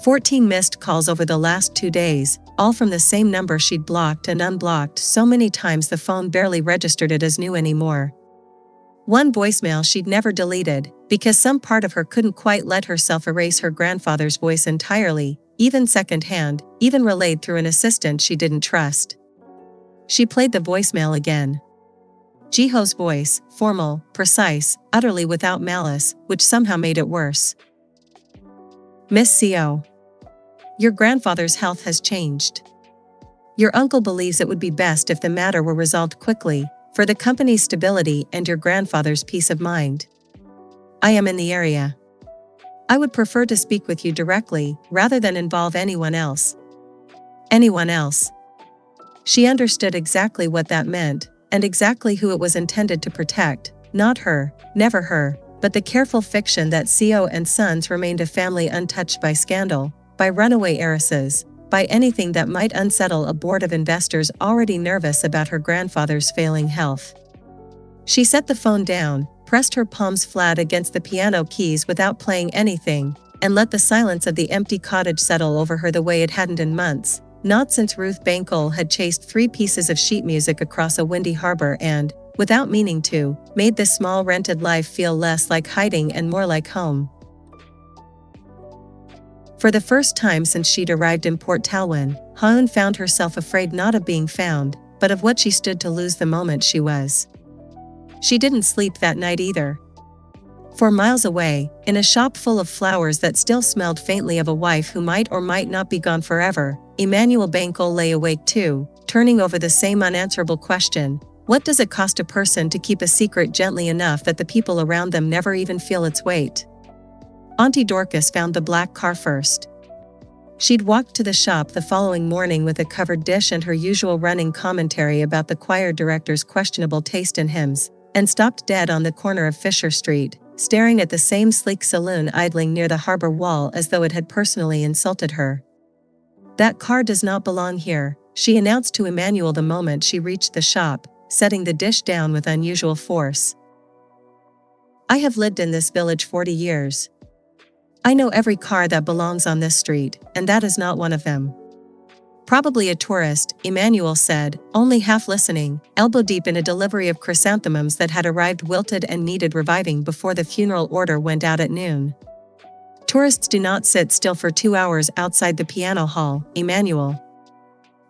Speaker 1: 14 missed calls over the last 2 days, all from the same number she'd blocked and unblocked so many times the phone barely registered it as new anymore. One voicemail she'd never deleted, because some part of her couldn't quite let herself erase her grandfather's voice entirely, even secondhand, even relayed through an assistant she didn't trust. She played the voicemail again. Jiho's voice, formal, precise, utterly without malice, which somehow made it worse. "Miss Co. Your grandfather's health has changed. Your uncle believes it would be best if the matter were resolved quickly, for the company's stability and your grandfather's peace of mind. I am in the area. I would prefer to speak with you directly, rather than involve anyone else." Anyone else. She understood exactly what that meant, and exactly who it was intended to protect, not her, never her, but the careful fiction that Co and Sons remained a family untouched by scandal, by runaway heiresses, by anything that might unsettle a board of investors already nervous about her grandfather's failing health. She set the phone down, pressed her palms flat against the piano keys without playing anything, and let the silence of the empty cottage settle over her the way it hadn't in months, not since Ruth Bankole had chased 3 pieces of sheet music across a windy harbor and, without meaning to, made this small rented life feel less like hiding and more like home. For the first time since she'd arrived in Port Talwyn, Ha-eun found herself afraid not of being found, but of what she stood to lose the moment she was. She didn't sleep that night either. 4 miles away, in a shop full of flowers that still smelled faintly of a wife who might or might not be gone forever, Emmanuel Bankole lay awake too, turning over the same unanswerable question: what does it cost a person to keep a secret gently enough that the people around them never even feel its weight? Auntie Dorcas found the black car first. She'd walked to the shop the following morning with a covered dish and her usual running commentary about the choir director's questionable taste in hymns, and stopped dead on the corner of Fisher Street, staring at the same sleek saloon idling near the harbor wall as though it had personally insulted her. "That car does not belong here," she announced to Emmanuel the moment she reached the shop, setting the dish down with unusual force. "I have lived in this village 40 years. I know every car that belongs on this street, and that is not one of them." "Probably a tourist," Emmanuel said, only half listening, elbow deep in a delivery of chrysanthemums that had arrived wilted and needed reviving before the funeral order went out at noon. "Tourists do not sit still for 2 hours outside the piano hall, Emmanuel.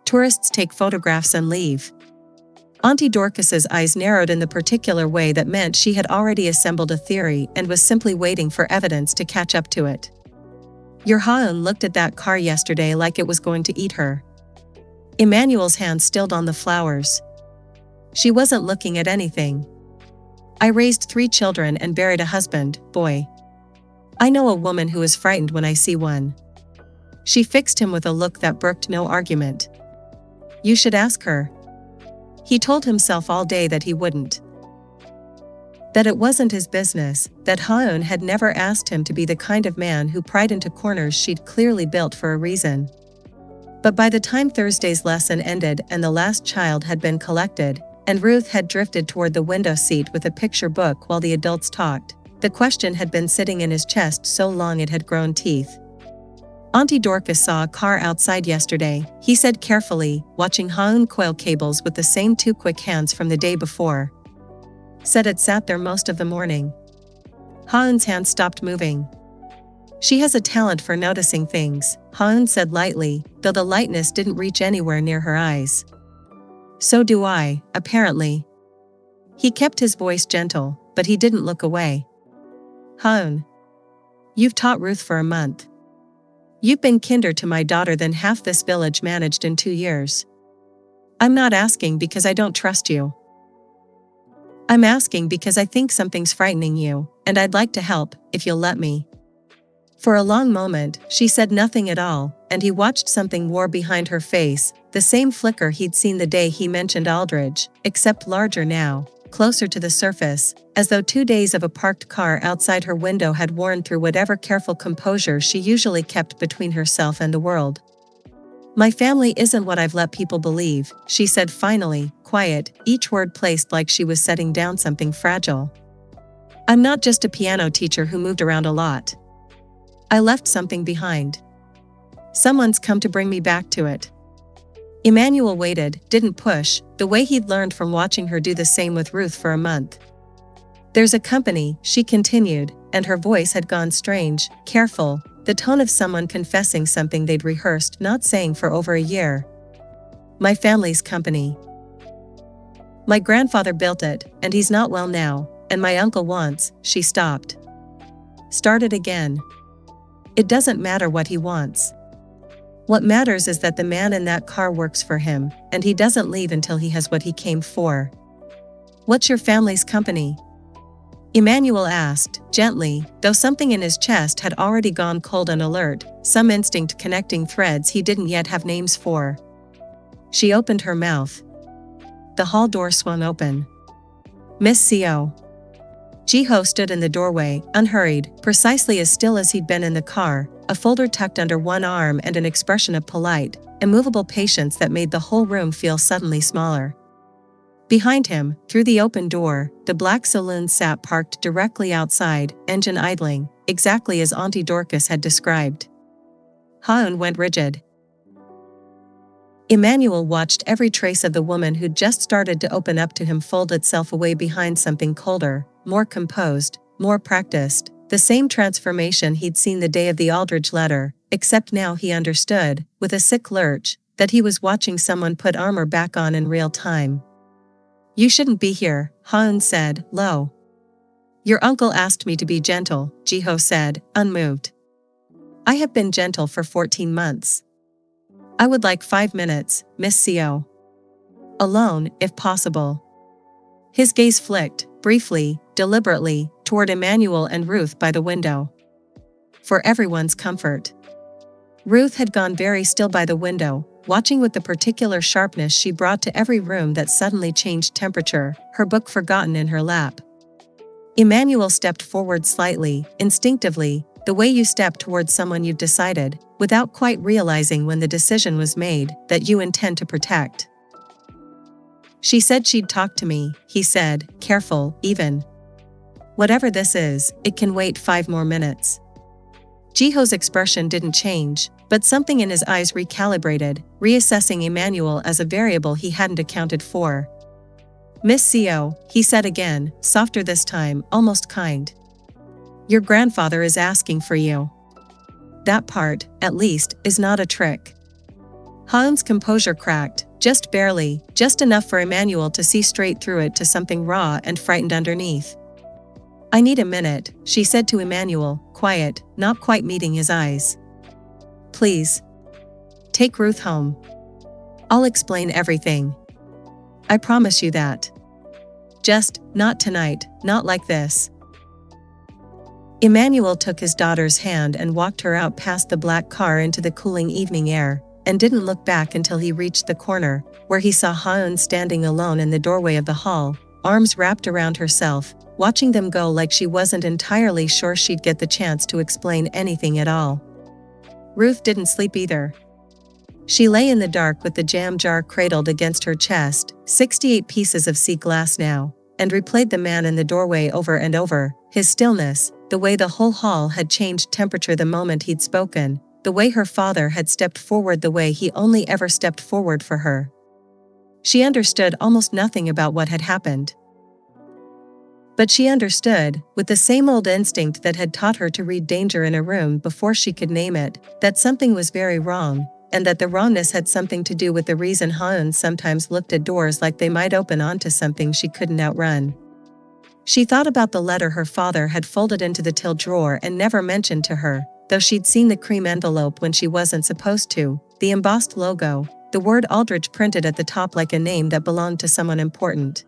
Speaker 1: Tourists take photographs and leave." Auntie Dorcas's eyes narrowed in the particular way that meant she had already assembled a theory and was simply waiting for evidence to catch up to it. Your Ha-eun looked at that car yesterday like it was going to eat her. Emmanuel's hand stilled on the flowers. She wasn't looking at anything. I raised 3 children and buried a husband, boy. I know a woman who is frightened when I see one. She fixed him with a look that brooked no argument. You should ask her. He told himself all day that he wouldn't. That it wasn't his business, that Ha-eun had never asked him to be the kind of man who pried into corners she'd clearly built for a reason. But by the time Thursday's lesson ended and the last child had been collected, and Ruth had drifted toward the window seat with a picture book while the adults talked, the question had been sitting in his chest so long it had grown teeth. Auntie Dorcas saw a car outside yesterday, he said carefully, watching Ha-eun coil cables with the same 2 quick hands from the day before. Said it sat there most of the morning. Ha-eun's hand stopped moving. She has a talent for noticing things, Ha-eun said lightly, though the lightness didn't reach anywhere near her eyes. So do I, apparently. He kept his voice gentle, but he didn't look away. Ha-eun. You've taught Ruth for a month. You've been kinder to my daughter than half this village managed in 2 years. I'm not asking because I don't trust you. I'm asking because I think something's frightening you, and I'd like to help, if you'll let me. For a long moment, she said nothing at all, and he watched something war behind her face, the same flicker he'd seen the day he mentioned Aldridge, except larger now, closer to the surface, as though 2 days of a parked car outside her window had worn through whatever careful composure she usually kept between herself and the world. My family isn't what I've let people believe, she said finally, quiet, each word placed like she was setting down something fragile. I'm not just a piano teacher who moved around a lot. I left something behind. Someone's come to bring me back to it. Emmanuel waited, didn't push, the way he'd learned from watching her do the same with Ruth for a month. There's a company, she continued, and her voice had gone strange, careful, the tone of someone confessing something they'd rehearsed not saying for over a year. My family's company. My grandfather built it, and he's not well now, and my uncle wants, she stopped. Started again. It doesn't matter what he wants. What matters is that the man in that car works for him, and he doesn't leave until he has what he came for. What's your family's company? Emmanuel asked, gently, though something in his chest had already gone cold and alert, some instinct connecting threads he didn't yet have names for. She opened her mouth. The hall door swung open. Miss Co. Ji-ho stood in the doorway, unhurried, precisely as still as he'd been in the car, a folder tucked under one arm and an expression of polite, immovable patience that made the whole room feel suddenly smaller. Behind him, through the open door, the black saloon sat parked directly outside, engine idling, exactly as Auntie Dorcas had described. Ha-eun went rigid. Emmanuel watched every trace of the woman who'd just started to open up to him fold itself away behind something colder, more composed, more practiced, the same transformation he'd seen the day of the Aldridge letter, except now he understood, with a sick lurch, that he was watching someone put armor back on in real time. You shouldn't be here, Ha-eun said, low. Your uncle asked me to be gentle, Ji-ho said, unmoved. I have been gentle for 14 months. I would like 5 minutes, Miss Co. Alone, if possible. His gaze flicked, briefly, deliberately, toward Emmanuel and Ruth by the window. For everyone's comfort. Ruth had gone very still by the window, watching with the particular sharpness she brought to every room that suddenly changed temperature, her book forgotten in her lap. Emmanuel stepped forward slightly, instinctively, the way you step towards someone you've decided, without quite realizing when the decision was made, that you intend to protect. She said she'd talk to me, he said, careful, even. Whatever this is, it can wait 5 more minutes. Ji-ho's expression didn't change, but something in his eyes recalibrated, reassessing Emmanuel as a variable he hadn't accounted for. Miss Co., he said again, softer this time, almost kind. Your grandfather is asking for you. That part, at least, is not a trick. Ha-eun's composure cracked, just barely, just enough for Emmanuel to see straight through it to something raw and frightened underneath. "I need a minute," she said to Emmanuel, quiet, not quite meeting his eyes. "Please. Take Ruth home. I'll explain everything. I promise you that. Just, not tonight, not like this." Emmanuel took his daughter's hand and walked her out past the black car into the cooling evening air, and didn't look back until he reached the corner, where he saw Ha-eun standing alone in the doorway of the hall, arms wrapped around herself, watching them go like she wasn't entirely sure she'd get the chance to explain anything at all. Ruth didn't sleep either. She lay in the dark with the jam jar cradled against her chest, 68 pieces of sea glass now, and replayed the man in the doorway over and over, his stillness, the way the whole hall had changed temperature the moment he'd spoken, the way her father had stepped forward the way he only ever stepped forward for her. She understood almost nothing about what had happened. But she understood, with the same old instinct that had taught her to read danger in a room before she could name it, that something was very wrong, and that the wrongness had something to do with the reason Ha-eun sometimes looked at doors like they might open onto something she couldn't outrun. She thought about the letter her father had folded into the till drawer and never mentioned to her, though she'd seen the cream envelope when she wasn't supposed to, the embossed logo, the word Aldrich printed at the top like a name that belonged to someone important.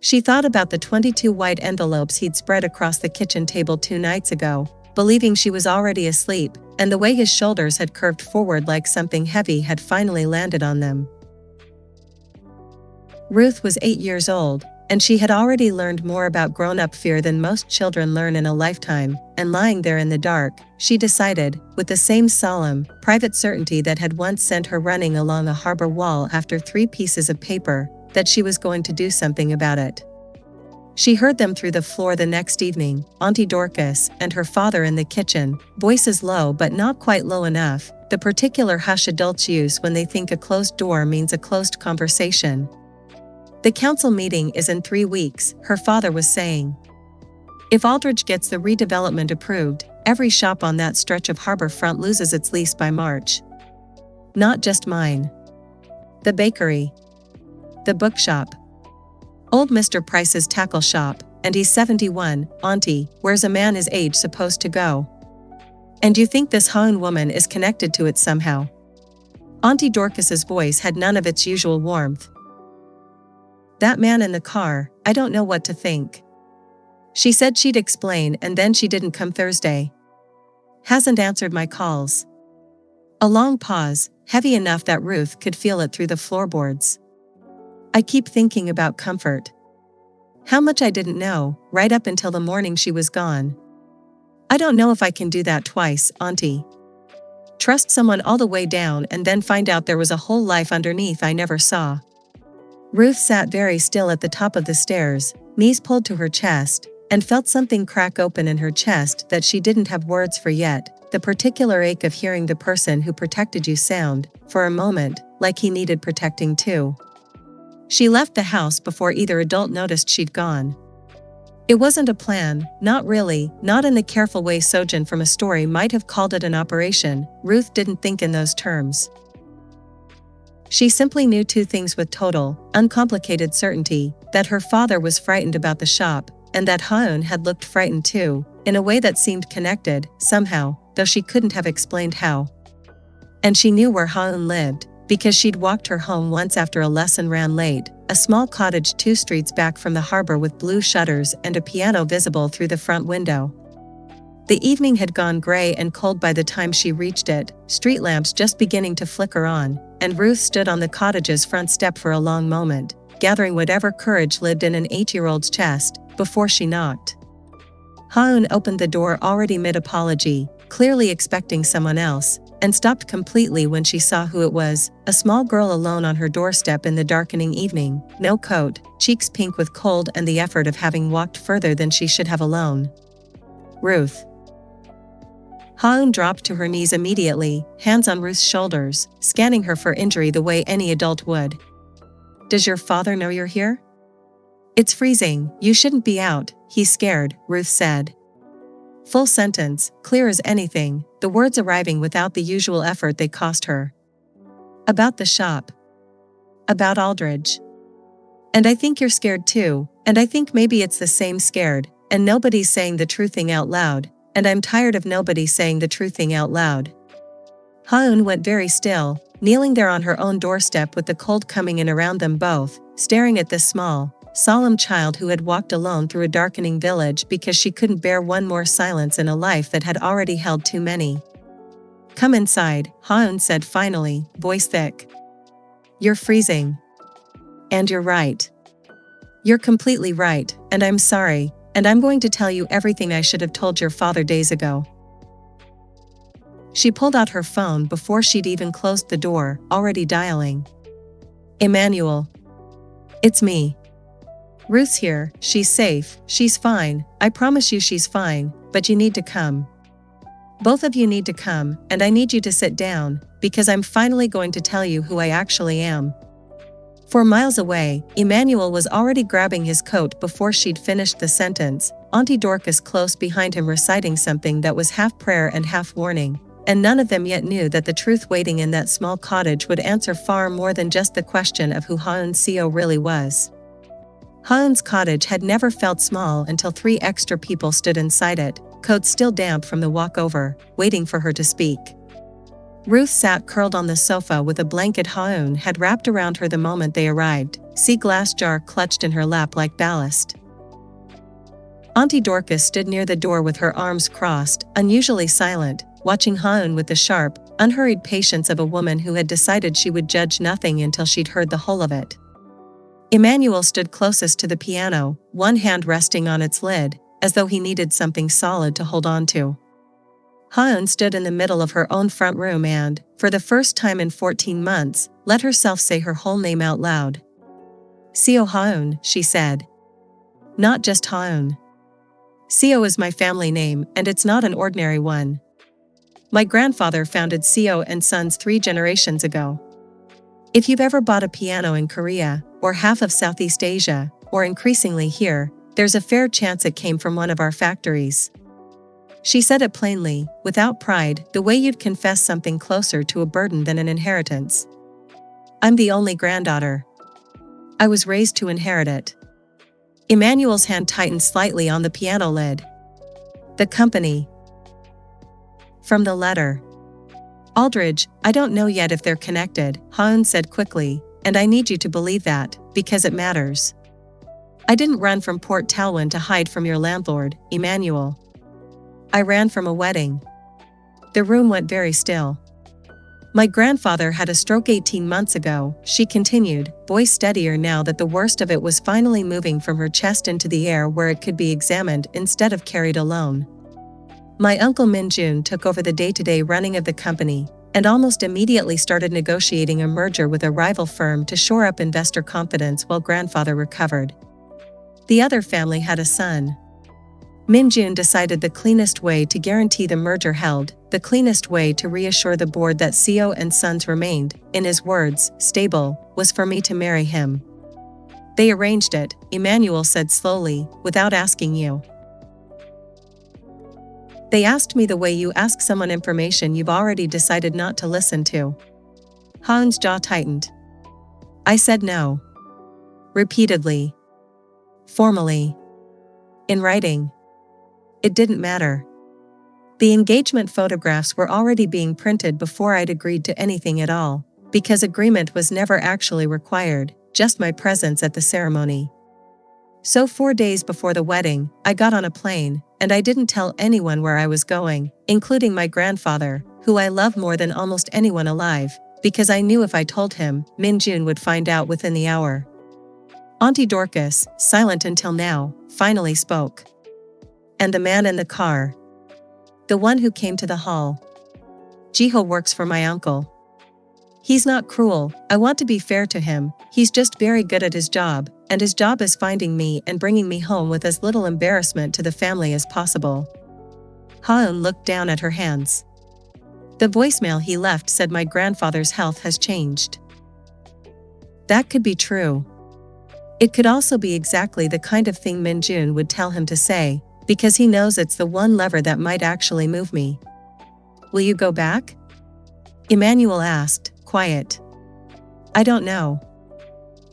Speaker 1: She thought about the 22 white envelopes he'd spread across the kitchen table 2 nights ago, believing she was already asleep, and the way his shoulders had curved forward like something heavy had finally landed on them. Ruth was 8 years old, and she had already learned more about grown-up fear than most children learn in a lifetime, and lying there in the dark, she decided, with the same solemn, private certainty that had once sent her running along a harbor wall after 3 pieces of paper, that she was going to do something about it. She heard them through the floor the next evening, Auntie Dorcas and her father in the kitchen, voices low but not quite low enough, the particular hush adults use when they think a closed door means a closed conversation. "The council meeting is in 3 weeks, her father was saying. If Aldrich gets the redevelopment approved, every shop on that stretch of harbor front loses its lease by March. Not just mine. The bakery. The bookshop. Old Mr. Price's tackle shop, and he's 71, Auntie, where's a man his age supposed to go? And you think this Ha-eun woman is connected to it somehow?" Auntie Dorcas's voice had none of its usual warmth. "That man in the car, I don't know what to think. She said she'd explain and then she didn't come Thursday. Hasn't answered my calls." A long pause, heavy enough that Ruth could feel it through the floorboards. "I keep thinking about comfort. How much I didn't know, right up until the morning she was gone. I don't know if I can do that twice, Auntie. Trust someone all the way down and then find out there was a whole life underneath I never saw." Ruth sat very still at the top of the stairs, knees pulled to her chest, and felt something crack open in her chest that she didn't have words for yet, the particular ache of hearing the person who protected you sound, for a moment, like he needed protecting too. She left the house before either adult noticed she'd gone. It wasn't a plan, not really, not in the careful way Sojin from a story might have called it an operation. Ruth didn't think in those terms. She simply knew 2 things with total, uncomplicated certainty, that her father was frightened about the shop, and that Ha-eun had looked frightened too, in a way that seemed connected, somehow, though she couldn't have explained how. And she knew where Ha-eun lived, because she'd walked her home once after a lesson ran late, a small cottage 2 streets back from the harbor with blue shutters and a piano visible through the front window. The evening had gone gray and cold by the time she reached it, street lamps just beginning to flicker on, and Ruth stood on the cottage's front step for a long moment, gathering whatever courage lived in an 8-year-old's chest, before she knocked. Ha-eun opened the door already mid-apology, clearly expecting someone else, and stopped completely when she saw who it was, a small girl alone on her doorstep in the darkening evening, no coat, cheeks pink with cold and the effort of having walked further than she should have alone. "Ruth." Ha-eun dropped to her knees immediately, hands on Ruth's shoulders, scanning her for injury the way any adult would. "Does your father know you're here?" "It's freezing, you shouldn't be out, he's scared," Ruth said. Full sentence, clear as anything, the words arriving without the usual effort they cost her. About the shop. About Aldridge. And I think you're scared too, and I think maybe it's the same scared, and nobody's saying the true thing out loud, and I'm tired of nobody saying the true thing out loud. Ha-eun went very still, kneeling there on her own doorstep with the cold coming in around them both, staring at this small, solemn child who had walked alone through a darkening village because she couldn't bear one more silence in a life that had already held too many. "Come inside," Ha-eun said finally, voice thick. "You're freezing. And you're right. You're completely right, and I'm sorry, and I'm going to tell you everything I should have told your father days ago." She pulled out her phone before she'd even closed the door, already dialing. "Emmanuel. It's me. Ruth's here, she's safe, she's fine, I promise you she's fine, but you need to come. Both of you need to come, and I need you to sit down, because I'm finally going to tell you who I actually am." 4 miles away, Emmanuel was already grabbing his coat before she'd finished the sentence, Auntie Dorcas close behind him reciting something that was half prayer and half warning, and none of them yet knew that the truth waiting in that small cottage would answer far more than just the question of who Ha-eun's CO really was. Ha-eun's cottage had never felt small until 3 extra people stood inside it, coats still damp from the walkover, waiting for her to speak. Ruth sat curled on the sofa with a blanket Ha-eun had wrapped around her the moment they arrived, sea glass jar clutched in her lap like ballast. Auntie Dorcas stood near the door with her arms crossed, unusually silent, watching Ha-eun with the sharp, unhurried patience of a woman who had decided she would judge nothing until she'd heard the whole of it. Emmanuel stood closest to the piano, one hand resting on its lid, as though he needed something solid to hold on to. Ha-eun stood in the middle of her own front room and, for the first time in 14 months, let herself say her whole name out loud. "CO Ha-eun," she said. "Not just Ha-eun. CO is my family name, and it's not an ordinary one. My grandfather founded CO and Sons 3 generations ago. If you've ever bought a piano in Korea, or half of Southeast Asia, or increasingly here, there's a fair chance it came from one of our factories." She said it plainly, without pride, the way you'd confess something closer to a burden than an inheritance. "I'm the only granddaughter. I was raised to inherit it." Emmanuel's hand tightened slightly on the piano lid. "The company." From the letter. "Aldridge, I don't know yet if they're connected," Ha-eun said quickly, "and I need you to believe that, because it matters. I didn't run from Port Talwyn to hide from your landlord, Emmanuel. I ran from a wedding." The room went very still. "My grandfather had a stroke 18 months ago," she continued, voice steadier now that the worst of it was finally moving from her chest into the air where it could be examined instead of carried alone. "My uncle Min-jun took over the day-to-day running of the company, and almost immediately started negotiating a merger with a rival firm to shore up investor confidence while grandfather recovered. The other family had a son. Min-jun decided the cleanest way to guarantee the merger held, the cleanest way to reassure the board that CO and Sons remained, in his words, stable, was for me to marry him. They arranged it," Emmanuel said slowly, "without asking you. They asked me the way you ask someone information you've already decided not to listen to." Ha-eun's jaw tightened. "I said no. Repeatedly. Formally. In writing. It didn't matter. The engagement photographs were already being printed before I'd agreed to anything at all, because agreement was never actually required, just my presence at the ceremony. So 4 days before the wedding, I got on a plane, and I didn't tell anyone where I was going, including my grandfather, who I love more than almost anyone alive, because I knew if I told him, Min-jun would find out within the hour." Auntie Dorcas, silent until now, finally spoke. "And the man in the car. The one who came to the hall. Jiho works for my uncle. He's not cruel, I want to be fair to him, he's just very good at his job, and his job is finding me and bringing me home with as little embarrassment to the family as possible." Ha-eun looked down at her hands. "The voicemail he left said my grandfather's health has changed." That could be true. It could also be exactly the kind of thing Min-jun would tell him to say, because he knows it's the one lever that might actually move me. "Will you go back?" Emmanuel asked, quiet. I don't know.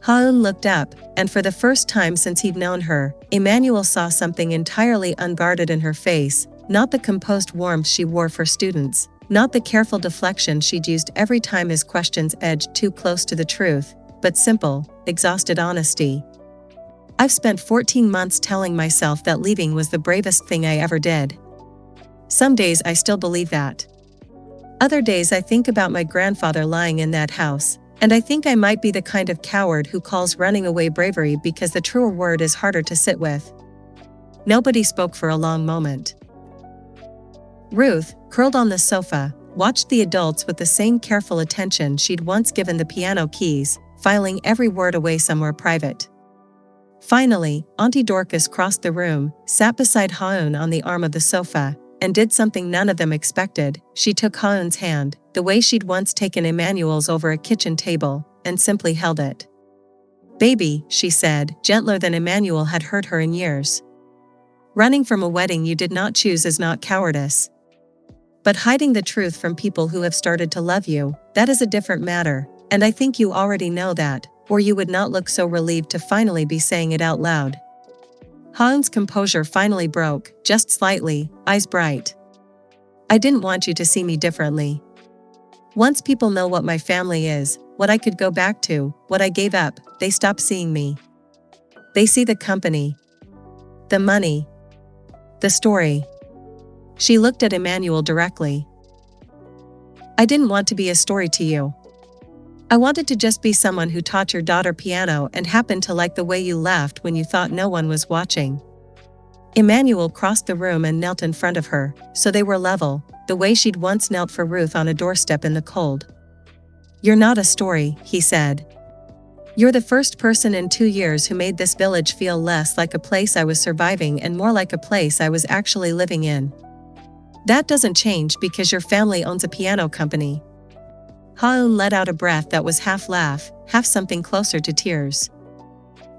Speaker 1: Ha-eun looked up, and for the first time since he'd known her, Emmanuel saw something entirely unguarded in her face, not the composed warmth she wore for students, not the careful deflection she'd used every time his questions edged too close to the truth, but simple, exhausted honesty. I've spent 14 months telling myself that leaving was the bravest thing I ever did. Some days I still believe that. Other days I think about my grandfather lying in that house, and I think I might be the kind of coward who calls running away bravery because the truer word is harder to sit with. Nobody spoke for a long moment. Ruth, curled on the sofa, watched the adults with the same careful attention she'd once given the piano keys, filing every word away somewhere private. Finally, Auntie Dorcas crossed the room, sat beside Ha-eun on the arm of the sofa, and did something none of them expected. She took Ha-eun's hand, the way she'd once taken Emmanuel's over a kitchen table, and simply held it. "Baby," she said, gentler than Emmanuel had heard her in years. "Running from a wedding you did not choose is not cowardice. But hiding the truth from people who have started to love you, that is a different matter, and I think you already know that, or you would not look so relieved to finally be saying it out loud." Ha-eun's composure finally broke, just slightly, eyes bright. "I didn't want you to see me differently. Once people know what my family is, what I could go back to, what I gave up, they stop seeing me. They see the company, the money, the story." She looked at Emmanuel directly. "I didn't want to be a story to you. I wanted to just be someone who taught your daughter piano and happened to like the way you laughed when you thought no one was watching." Emmanuel crossed the room and knelt in front of her, so they were level, the way she'd once knelt for Ruth on a doorstep in the cold. "You're not a story," he said. "You're the first person in 2 years who made this village feel less like a place I was surviving and more like a place I was actually living in. That doesn't change because your family owns a piano company." Ha-eun let out a breath that was half laugh, half something closer to tears.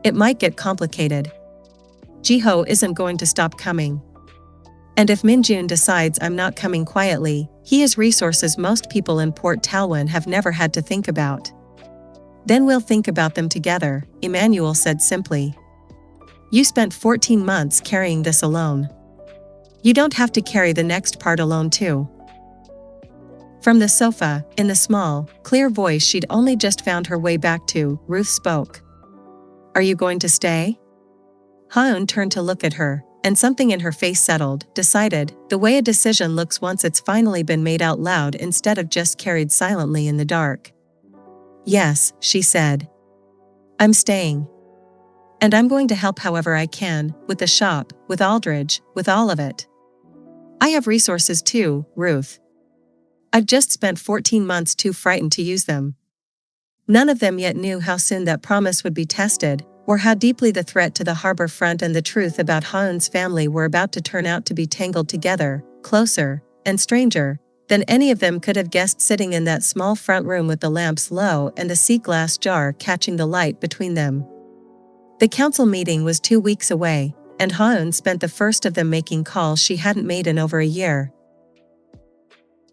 Speaker 1: "It might get complicated. Jiho isn't going to stop coming. And if Minjun decides I'm not coming quietly, he has resources most people in Port Talwyn have never had to think about. Then we'll think about them together," Emmanuel said simply. "You spent 14 months carrying this alone. You don't have to carry the next part alone too." From the sofa, in the small, clear voice she'd only just found her way back to, Ruth spoke. "Are you going to stay?" Ha-eun turned to look at her, and something in her face settled, decided, the way a decision looks once it's finally been made out loud instead of just carried silently in the dark. "Yes," she said. "I'm staying. And I'm going to help however I can, with the shop, with Aldridge, with all of it. I have resources too, Ruth. I've just spent 14 months too frightened to use them." None of them yet knew how soon that promise would be tested, or how deeply the threat to the harbor front and the truth about Ha-eun's family were about to turn out to be tangled together, closer, and stranger, than any of them could have guessed sitting in that small front room with the lamps low and the sea glass jar catching the light between them. The council meeting was 2 weeks away, and Ha-eun spent the first of them making calls she hadn't made in over a year.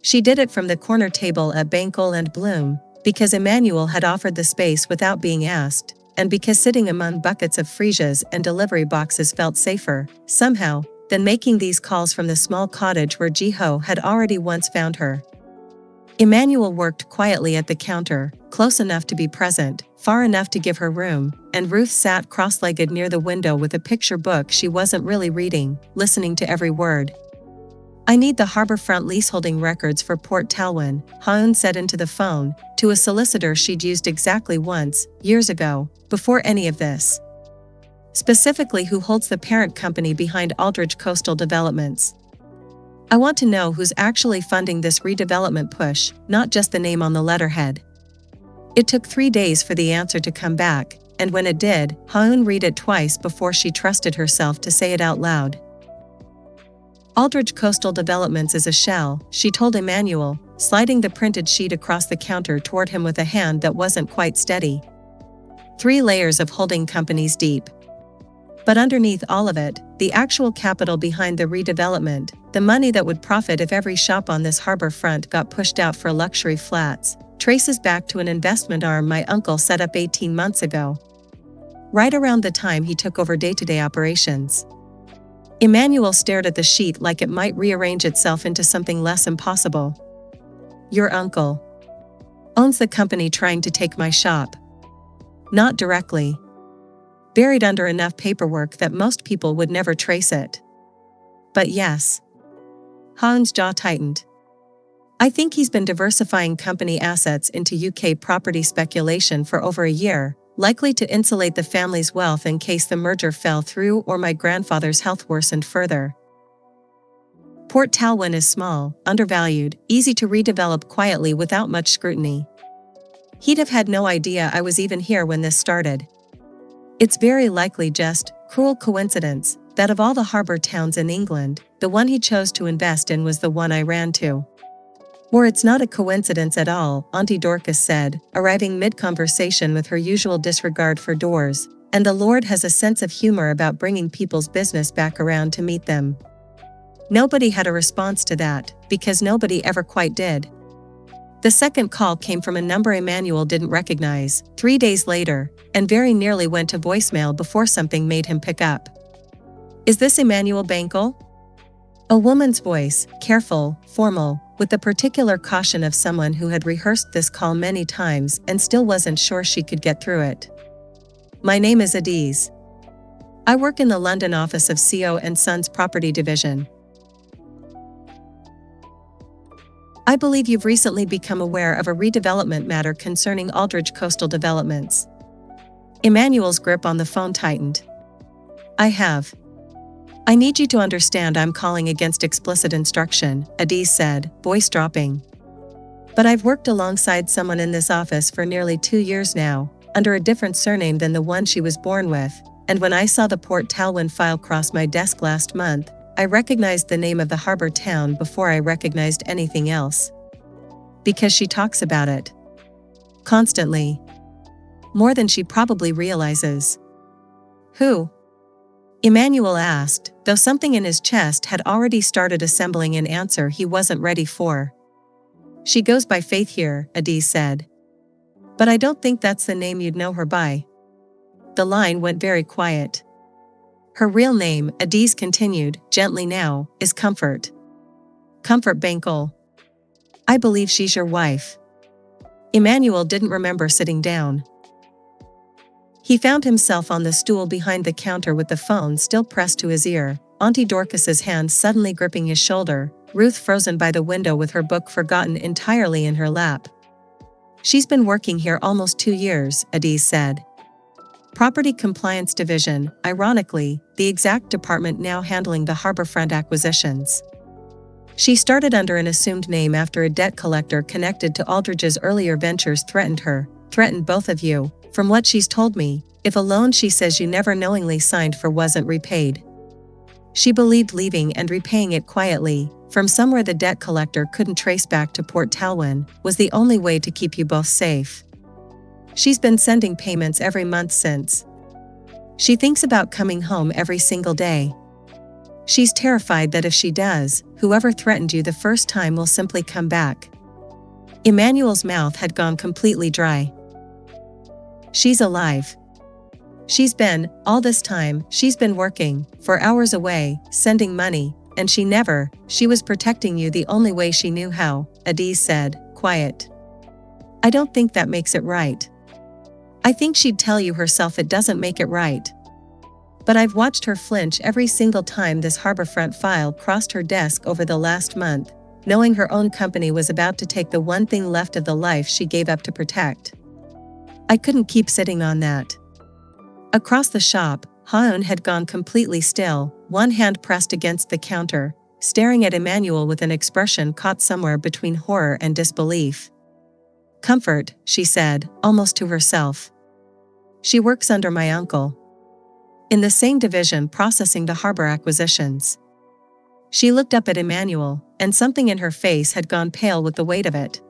Speaker 1: She did it from the corner table at Bankole and Bloom, because Emmanuel had offered the space without being asked, and because sitting among buckets of freesias and delivery boxes felt safer, somehow, than making these calls from the small cottage where Jiho had already once found her. Emmanuel worked quietly at the counter, close enough to be present, far enough to give her room, and Ruth sat cross-legged near the window with a picture book she wasn't really reading, listening to every word. "I need the harborfront leaseholding records for Port Talwyn," Ha-eun said into the phone, to a solicitor she'd used exactly once, years ago, before any of this. "Specifically who holds the parent company behind Aldridge Coastal Developments. I want to know who's actually funding this redevelopment push, not just the name on the letterhead." It took 3 days for the answer to come back, and when it did, Ha-eun read it twice before she trusted herself to say it out loud. "Aldridge Coastal Developments is a shell," she told Emmanuel, sliding the printed sheet across the counter toward him with a hand that wasn't quite steady. 3 layers of holding companies deep. But underneath all of it, the actual capital behind the redevelopment, the money that would profit if every shop on this harbor front got pushed out for luxury flats, traces back to an investment arm my uncle set up 18 months ago, right around the time he took over day-to-day operations. Emmanuel stared at the sheet like it might rearrange itself into something less impossible. Your uncle owns the company trying to take my shop. Not directly. Buried under enough paperwork that most people would never trace it. But yes. Ha-eun's jaw tightened. I think he's been diversifying company assets into UK property speculation for over a year, likely to insulate the family's wealth in case the merger fell through or my grandfather's health worsened further. Port Talwyn is small, undervalued, easy to redevelop quietly without much scrutiny. He'd have had no idea I was even here when this started. It's very likely just cruel coincidence that of all the harbour towns in England, the one he chose to invest in was the one I ran to. Or it's not a coincidence at all, Auntie Dorcas said, arriving mid-conversation with her usual disregard for doors, and the Lord has a sense of humor about bringing people's business back around to meet them. Nobody had a response to that, because nobody ever quite did. The second call came from a number Emmanuel didn't recognize, 3 days later, and very nearly went to voicemail before something made him pick up. Is this Emmanuel Bankole? A woman's voice, careful, formal, with the particular caution of someone who had rehearsed this call many times and still wasn't sure she could get through it. My name is Adiz. I work in the London office of CO & Sons Property Division. I believe you've recently become aware of a redevelopment matter concerning Aldridge Coastal Developments. Emmanuel's grip on the phone tightened. I have. I need you to understand I'm calling against explicit instruction, Adiz said, voice dropping. But I've worked alongside someone in this office for nearly 2 years now, under a different surname than the one she was born with, and when I saw the Port Talwyn file cross my desk last month, I recognized the name of the harbour town before I recognized anything else. Because she talks about it. Constantly. More than she probably realizes. Who? Emmanuel asked, though something in his chest had already started assembling an answer he wasn't ready for. She goes by Faith here, Adiz said. But I don't think that's the name you'd know her by. The line went very quiet. Her real name, Adiz continued, gently now, is Comfort. Comfort Bankole. I believe she's your wife. Emmanuel didn't remember sitting down. He found himself on the stool behind the counter with the phone still pressed to his ear, Auntie Dorcas's hand suddenly gripping his shoulder, Ruth frozen by the window with her book forgotten entirely in her lap. She's been working here almost 2 years, Adiz said. Property Compliance Division, ironically, the exact department now handling the harbourfront acquisitions. She started under an assumed name after a debt collector connected to Aldridge's earlier ventures threatened both of you. From what she's told me, if a loan she says you never knowingly signed for wasn't repaid. She believed leaving and repaying it quietly, from somewhere the debt collector couldn't trace back to Port Talwyn, was the only way to keep you both safe. She's been sending payments every month since. She thinks about coming home every single day. She's terrified that if she does, whoever threatened you the first time will simply come back. Emmanuel's mouth had gone completely dry. She's alive. All this time, she's been working, for hours away, sending money, and she was protecting you the only way she knew how, Adiz said, quiet. I don't think that makes it right. I think she'd tell you herself it doesn't make it right. But I've watched her flinch every single time this harbourfront file crossed her desk over the last month, knowing her own company was about to take the one thing left of the life she gave up to protect. I couldn't keep sitting on that. Across the shop, Ha-eun had gone completely still, one hand pressed against the counter, staring at Emmanuel with an expression caught somewhere between horror and disbelief. Comfort, she said, almost to herself. She works under my uncle. In the same division processing the harbour acquisitions. She looked up at Emmanuel, and something in her face had gone pale with the weight of it.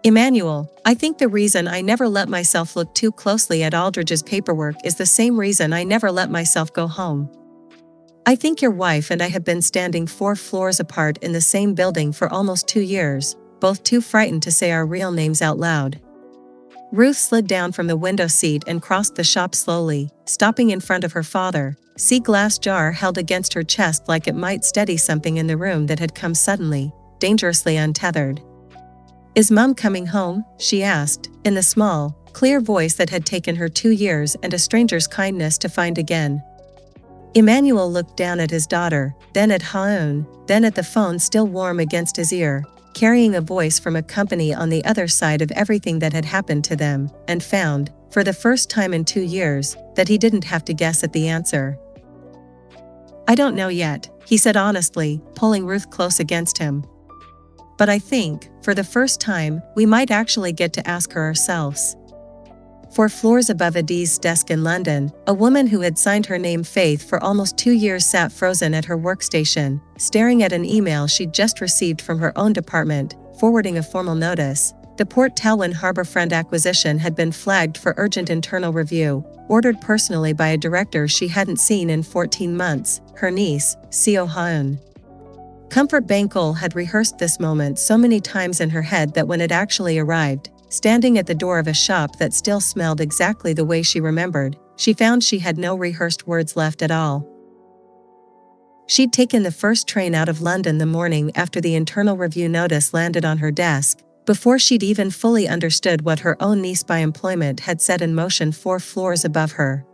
Speaker 1: Emmanuel, I think the reason I never let myself look too closely at Aldridge's paperwork is the same reason I never let myself go home. I think your wife and I have been standing 4 floors apart in the same building for almost 2 years, both too frightened to say our real names out loud. Ruth slid down from the window seat and crossed the shop slowly, stopping in front of her father, sea-glass jar held against her chest like it might steady something in the room that had come suddenly, dangerously untethered. "Is Mum coming home?" she asked, in the small, clear voice that had taken her 2 years and a stranger's kindness to find again. Emmanuel looked down at his daughter, then at Ha-eun, then at the phone still warm against his ear, carrying a voice from a company on the other side of everything that had happened to them, and found, for the first time in 2 years, that he didn't have to guess at the answer. "I don't know yet," he said honestly, pulling Ruth close against him. "But I think, for the first time, we might actually get to ask her ourselves." 4 floors above Adi's desk in London, a woman who had signed her name Faith for almost 2 years sat frozen at her workstation, staring at an email she'd just received from her own department, forwarding a formal notice. The Port Talwyn Harbourfront acquisition had been flagged for urgent internal review, ordered personally by a director she hadn't seen in 14 months, her niece, CO Ha-eun. Comfort Bankole had rehearsed this moment so many times in her head that when it actually arrived, standing at the door of a shop that still smelled exactly the way she remembered, she found she had no rehearsed words left at all. She'd taken the first train out of London the morning after the internal review notice landed on her desk, before she'd even fully understood what her own niece by employment had set in motion 4 floors above her.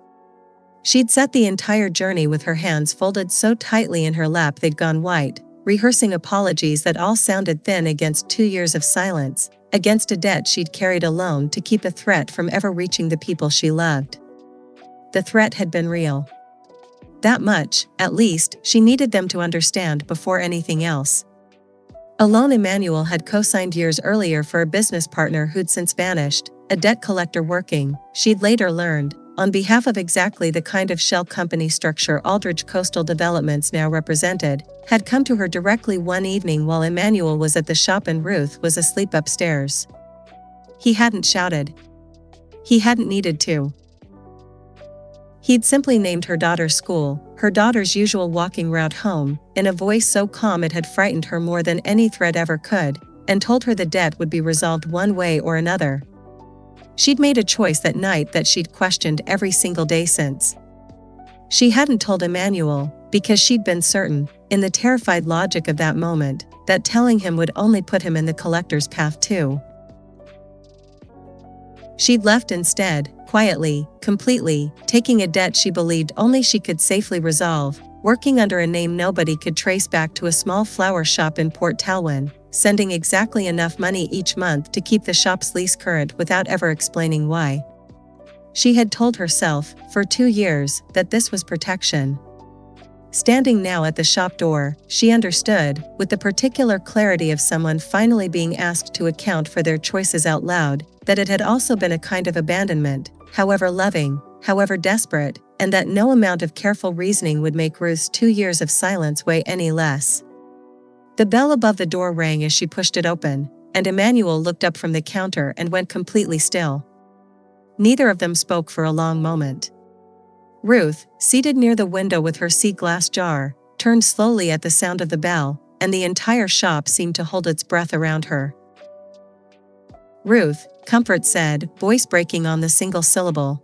Speaker 1: She'd sat the entire journey with her hands folded so tightly in her lap they'd gone white, rehearsing apologies that all sounded thin against 2 years of silence, against a debt she'd carried alone to keep a threat from ever reaching the people she loved. The threat had been real. That much, at least, she needed them to understand before anything else. Alone Emmanuel had co-signed years earlier for a business partner who'd since vanished, a debt collector working, she'd later learned, on behalf of exactly the kind of shell company structure Aldridge Coastal Developments now represented, had come to her directly one evening while Emmanuel was at the shop and Ruth was asleep upstairs. He hadn't shouted. He hadn't needed to. He'd simply named her daughter's school, her daughter's usual walking route home, in a voice so calm it had frightened her more than any threat ever could, and told her the debt would be resolved one way or another. She'd made a choice that night that she'd questioned every single day since. She hadn't told Emmanuel, because she'd been certain, in the terrified logic of that moment, that telling him would only put him in the collector's path too. She'd left instead, quietly, completely, taking a debt she believed only she could safely resolve, working under a name nobody could trace back to a small flower shop in Port Talwyn, sending exactly enough money each month to keep the shop's lease current without ever explaining why. She had told herself, for 2 years, that this was protection. Standing now at the shop door, she understood, with the particular clarity of someone finally being asked to account for their choices out loud, that it had also been a kind of abandonment, however loving, however desperate, and that no amount of careful reasoning would make Ruth's 2 years of silence weigh any less. The bell above the door rang as she pushed it open, and Emmanuel looked up from the counter and went completely still. Neither of them spoke for a long moment. Ruth, seated near the window with her sea-glass jar, turned slowly at the sound of the bell, and the entire shop seemed to hold its breath around her. "Ruth," Comfort said, voice breaking on the single syllable.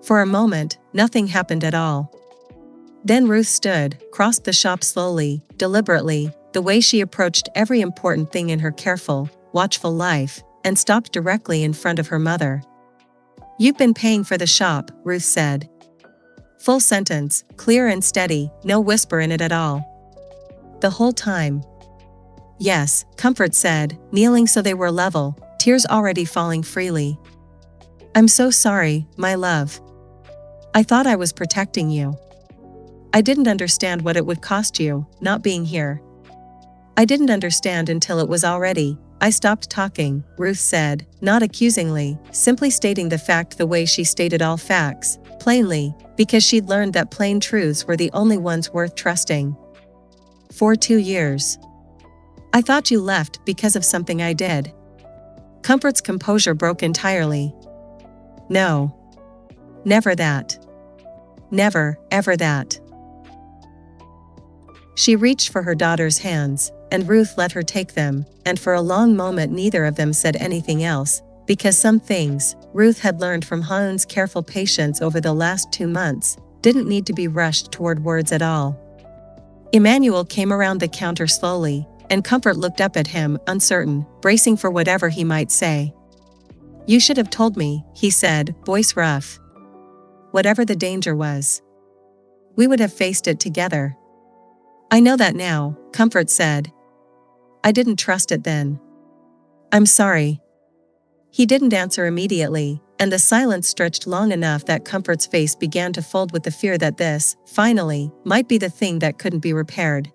Speaker 1: For a moment, nothing happened at all. Then Ruth stood, crossed the shop slowly, deliberately, the way she approached every important thing in her careful, watchful life, and stopped directly in front of her mother. "You've been paying for the shop," Ruth said. Full sentence, clear and steady, no whisper in it at all. "The whole time?" "Yes," Comfort said, kneeling so they were level, tears already falling freely. "I'm so sorry, my love. I thought I was protecting you. I didn't understand what it would cost you, not being here. I didn't understand until it was already." "I stopped talking," Ruth said, not accusingly, simply stating the fact the way she stated all facts, plainly, because she'd learned that plain truths were the only ones worth trusting. "For 2 years. I thought you left because of something I did." Comfort's composure broke entirely. "No. Never that. Never, ever that." She reached for her daughter's hands, and Ruth let her take them, and for a long moment neither of them said anything else, because some things Ruth had learned from Ha-eun's careful patience over the last 2 months didn't need to be rushed toward words at all. Emmanuel came around the counter slowly, and Comfort looked up at him, uncertain, bracing for whatever he might say. "You should have told me," he said, voice rough. "Whatever the danger was, we would have faced it together." "I know that now," Comfort said. "I didn't trust it then. I'm sorry." He didn't answer immediately, and the silence stretched long enough that Comfort's face began to fold with the fear that this, finally, might be the thing that couldn't be repaired.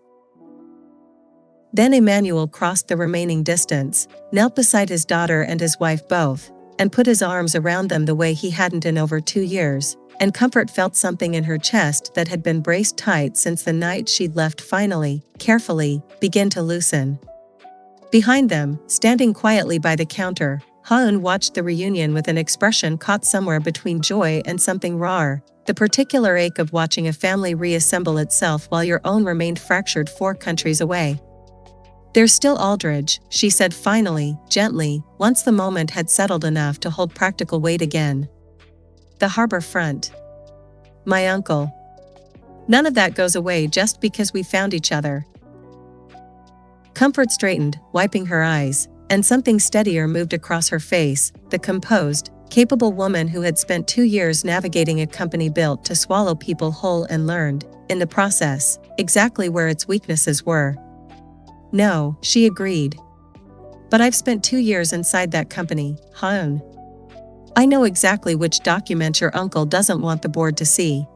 Speaker 1: Then Emmanuel crossed the remaining distance, knelt beside his daughter and his wife both, and put his arms around them the way he hadn't in over 2 years, and Comfort felt something in her chest that had been braced tight since the night she'd left finally, carefully, begin to loosen. Behind them, standing quietly by the counter, Ha-eun watched the reunion with an expression caught somewhere between joy and something rawer, the particular ache of watching a family reassemble itself while your own remained fractured 4 countries away. "There's still Aldridge," she said finally, gently, once the moment had settled enough to hold practical weight again. "The harbor front. My uncle. None of that goes away just because we found each other." Comfort straightened, wiping her eyes, and something steadier moved across her face, the composed, capable woman who had spent 2 years navigating a company built to swallow people whole and learned, in the process, exactly where its weaknesses were. "No," she agreed. "But I've spent 2 years inside that company, Ha-eun. I know exactly which document your uncle doesn't want the board to see.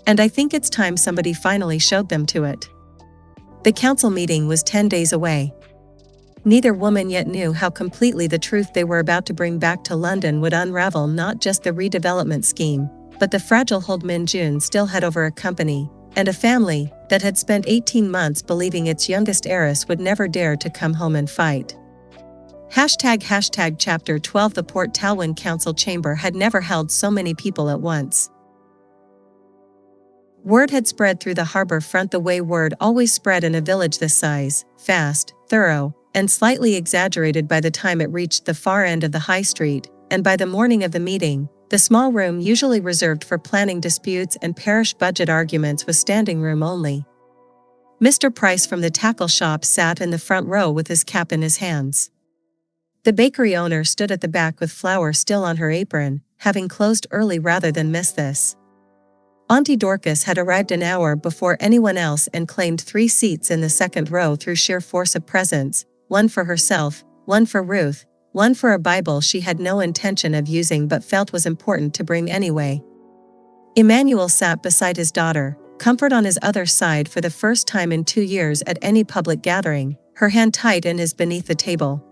Speaker 1: And I think it's time somebody finally showed them to it." The council meeting was 10 days away. Neither woman yet knew how completely the truth they were about to bring back to London would unravel not just the redevelopment scheme, but the fragile hold Min-jun still had over a company, and a family, that had spent 18 months believing its youngest heiress would never dare to come home and fight. ## Chapter 12 The Port Talwyn Council Chamber had never held so many people at once. Word had spread through the harbor front the way word always spread in a village this size, fast, thorough, and slightly exaggerated by the time it reached the far end of the high street, and by the morning of the meeting, the small room usually reserved for planning disputes and parish budget arguments was standing room only. Mr. Price from the tackle shop sat in the front row with his cap in his hands. The bakery owner stood at the back with flour still on her apron, having closed early rather than miss this. Auntie Dorcas had arrived an hour before anyone else and claimed 3 seats in the second row through sheer force of presence, one for herself, one for Ruth, one for a Bible she had no intention of using but felt was important to bring anyway. Emmanuel sat beside his daughter, Comfort on his other side for the first time in 2 years at any public gathering, her hand tight in his beneath the table.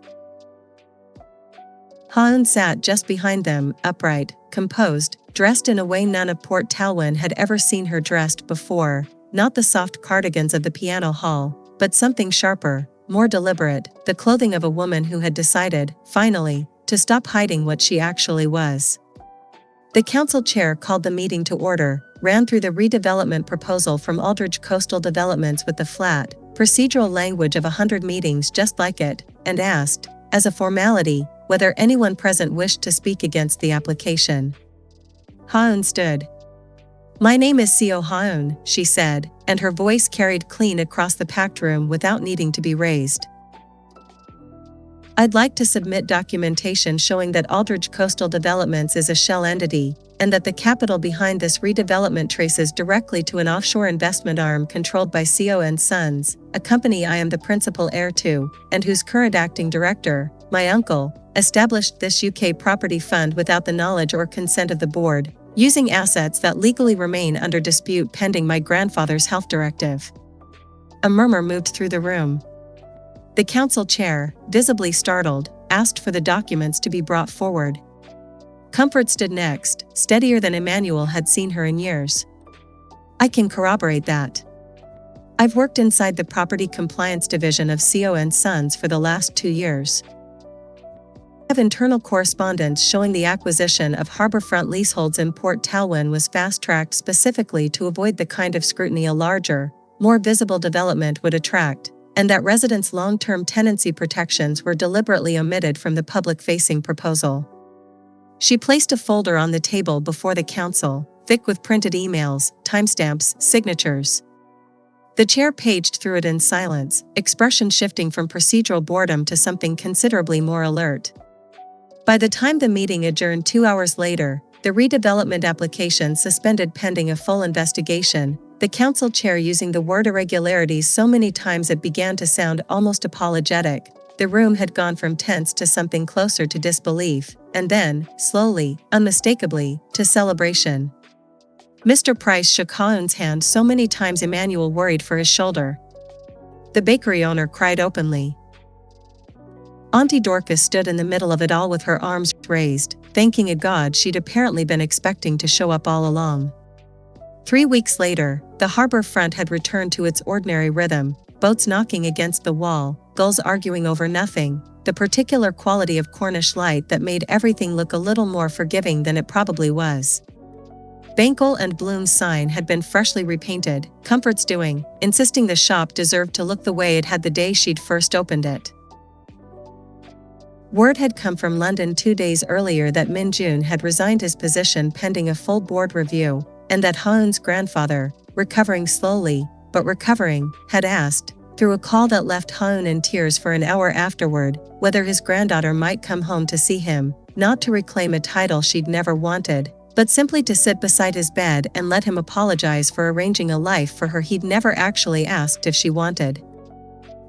Speaker 1: Ha-eun sat just behind them, upright, composed, dressed in a way none of Port Talwyn had ever seen her dressed before, not the soft cardigans of the piano hall, but something sharper, more deliberate, the clothing of a woman who had decided, finally, to stop hiding what she actually was. The council chair called the meeting to order, ran through the redevelopment proposal from Aldridge Coastal Developments with the flat, procedural language of 100 meetings just like it, and asked, as a formality, whether anyone present wished to speak against the application. Ha-eun stood. "My name is Co Ha-eun," she said, and her voice carried clean across the packed room without needing to be raised. "I'd like to submit documentation showing that Aldridge Coastal Developments is a shell entity, and that the capital behind this redevelopment traces directly to an offshore investment arm controlled by Co and Sons, a company I am the principal heir to, and whose current acting director, my uncle, established this UK property fund without the knowledge or consent of the board, using assets that legally remain under dispute pending my grandfather's health directive." A murmur moved through the room. The council chair, visibly startled, asked for the documents to be brought forward. Comfort stood next, steadier than Emmanuel had seen her in years. "I can corroborate that. I've worked inside the property compliance division of Co and Sons for the last 2 years. I have internal correspondence showing the acquisition of harborfront leaseholds in Port Talwyn was fast-tracked specifically to avoid the kind of scrutiny a larger, more visible development would attract, and that residents' long-term tenancy protections were deliberately omitted from the public-facing proposal. She placed a folder on the table before the council, thick with printed emails, timestamps, signatures. The chair paged through it in silence, expression shifting from procedural boredom to something considerably more alert. By the time the meeting adjourned 2 hours later, the redevelopment application suspended pending a full investigation, the council chair using the word irregularities so many times it began to sound almost apologetic. The room had gone from tense to something closer to disbelief, and then, slowly, unmistakably, to celebration. Mr. Price shook Ha-eun's hand so many times Emmanuel worried for his shoulder. The bakery owner cried openly. Auntie Dorcas stood in the middle of it all with her arms raised, thanking a God she'd apparently been expecting to show up all along. 3 weeks later, the harbor front had returned to its ordinary rhythm, boats knocking against the wall, gulls arguing over nothing, the particular quality of Cornish light that made everything look a little more forgiving than it probably was. Bankole and Bloom's sign had been freshly repainted, Comfort's doing, insisting the shop deserved to look the way it had the day she'd first opened it. Word had come from London 2 days earlier that Min Jun had resigned his position pending a full board review, and that Ha-eun's grandfather, recovering slowly, but recovering, had asked, through a call that left Ha-eun in tears for an hour afterward, whether his granddaughter might come home to see him, not to reclaim a title she'd never wanted, but simply to sit beside his bed and let him apologize for arranging a life for her he'd never actually asked if she wanted.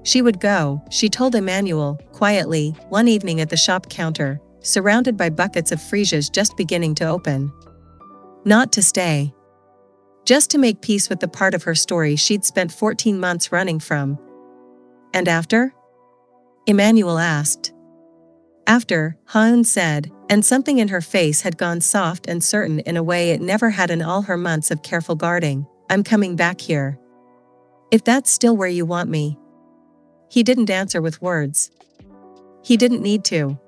Speaker 1: She would go, she told Emmanuel, quietly, one evening at the shop counter, surrounded by buckets of freesias just beginning to open. Not to stay. Just to make peace with the part of her story she'd spent 14 months running from. And after? Emmanuel asked. After, Ha-eun said, and something in her face had gone soft and certain in a way it never had in all her months of careful guarding, I'm coming back here. If that's still where you want me. He didn't answer with words. He didn't need to.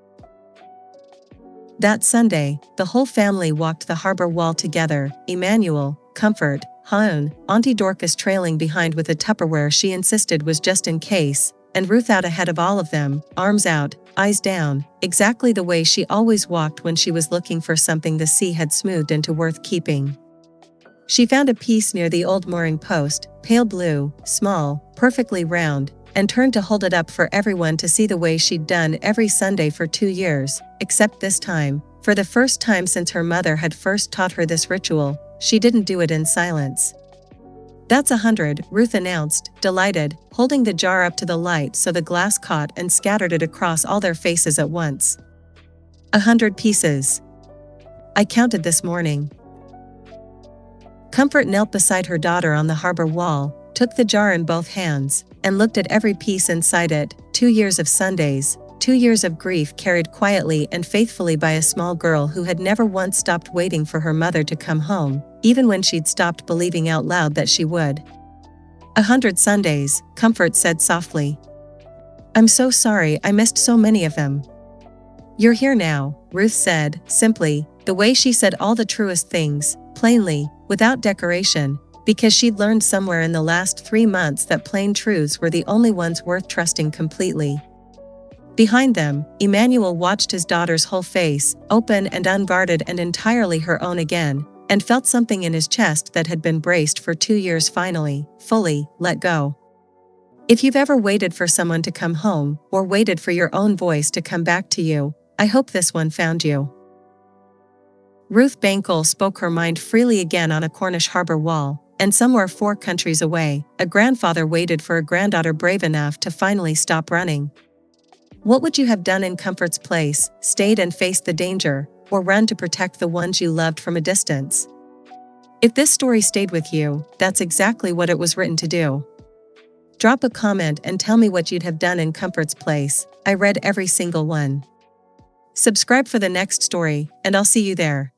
Speaker 1: That Sunday, the whole family walked the harbor wall together, Emmanuel, Comfort, Ha-eun, Auntie Dorcas trailing behind with a Tupperware she insisted was just in case, and Ruth out ahead of all of them, arms out, eyes down, exactly the way she always walked when she was looking for something the sea had smoothed into worth keeping. She found a piece near the old mooring post, pale blue, small, perfectly round, and turned to hold it up for everyone to see the way she'd done every Sunday for 2 years, except this time, for the first time since her mother had first taught her this ritual, she didn't do it in silence. That's 100, Ruth announced, delighted, holding the jar up to the light so the glass caught and scattered it across all their faces at once. 100 pieces. I counted this morning. Comfort knelt beside her daughter on the harbor wall, took the jar in both hands, and looked at every piece inside it, 2 years of Sundays, 2 years of grief carried quietly and faithfully by a small girl who had never once stopped waiting for her mother to come home, even when she'd stopped believing out loud that she would. 100 Sundays, Comfort said softly. I'm so sorry I missed so many of them. You're here now, Ruth said, simply, the way she said all the truest things, plainly, without decoration, because she'd learned somewhere in the last 3 months that plain truths were the only ones worth trusting completely. Behind them, Emmanuel watched his daughter's whole face, open and unguarded and entirely her own again, and felt something in his chest that had been braced for 2 years finally, fully, let go. If you've ever waited for someone to come home, or waited for your own voice to come back to you, I hope this one found you. Ruth Bankole spoke her mind freely again on a Cornish harbor wall, and somewhere 4 countries away, a grandfather waited for a granddaughter brave enough to finally stop running. What would you have done in Comfort's place, stayed and faced the danger, or run to protect the ones you loved from a distance? If this story stayed with you, that's exactly what it was written to do. Drop a comment and tell me what you'd have done in Comfort's place. I read every single one. Subscribe for the next story, and I'll see you there.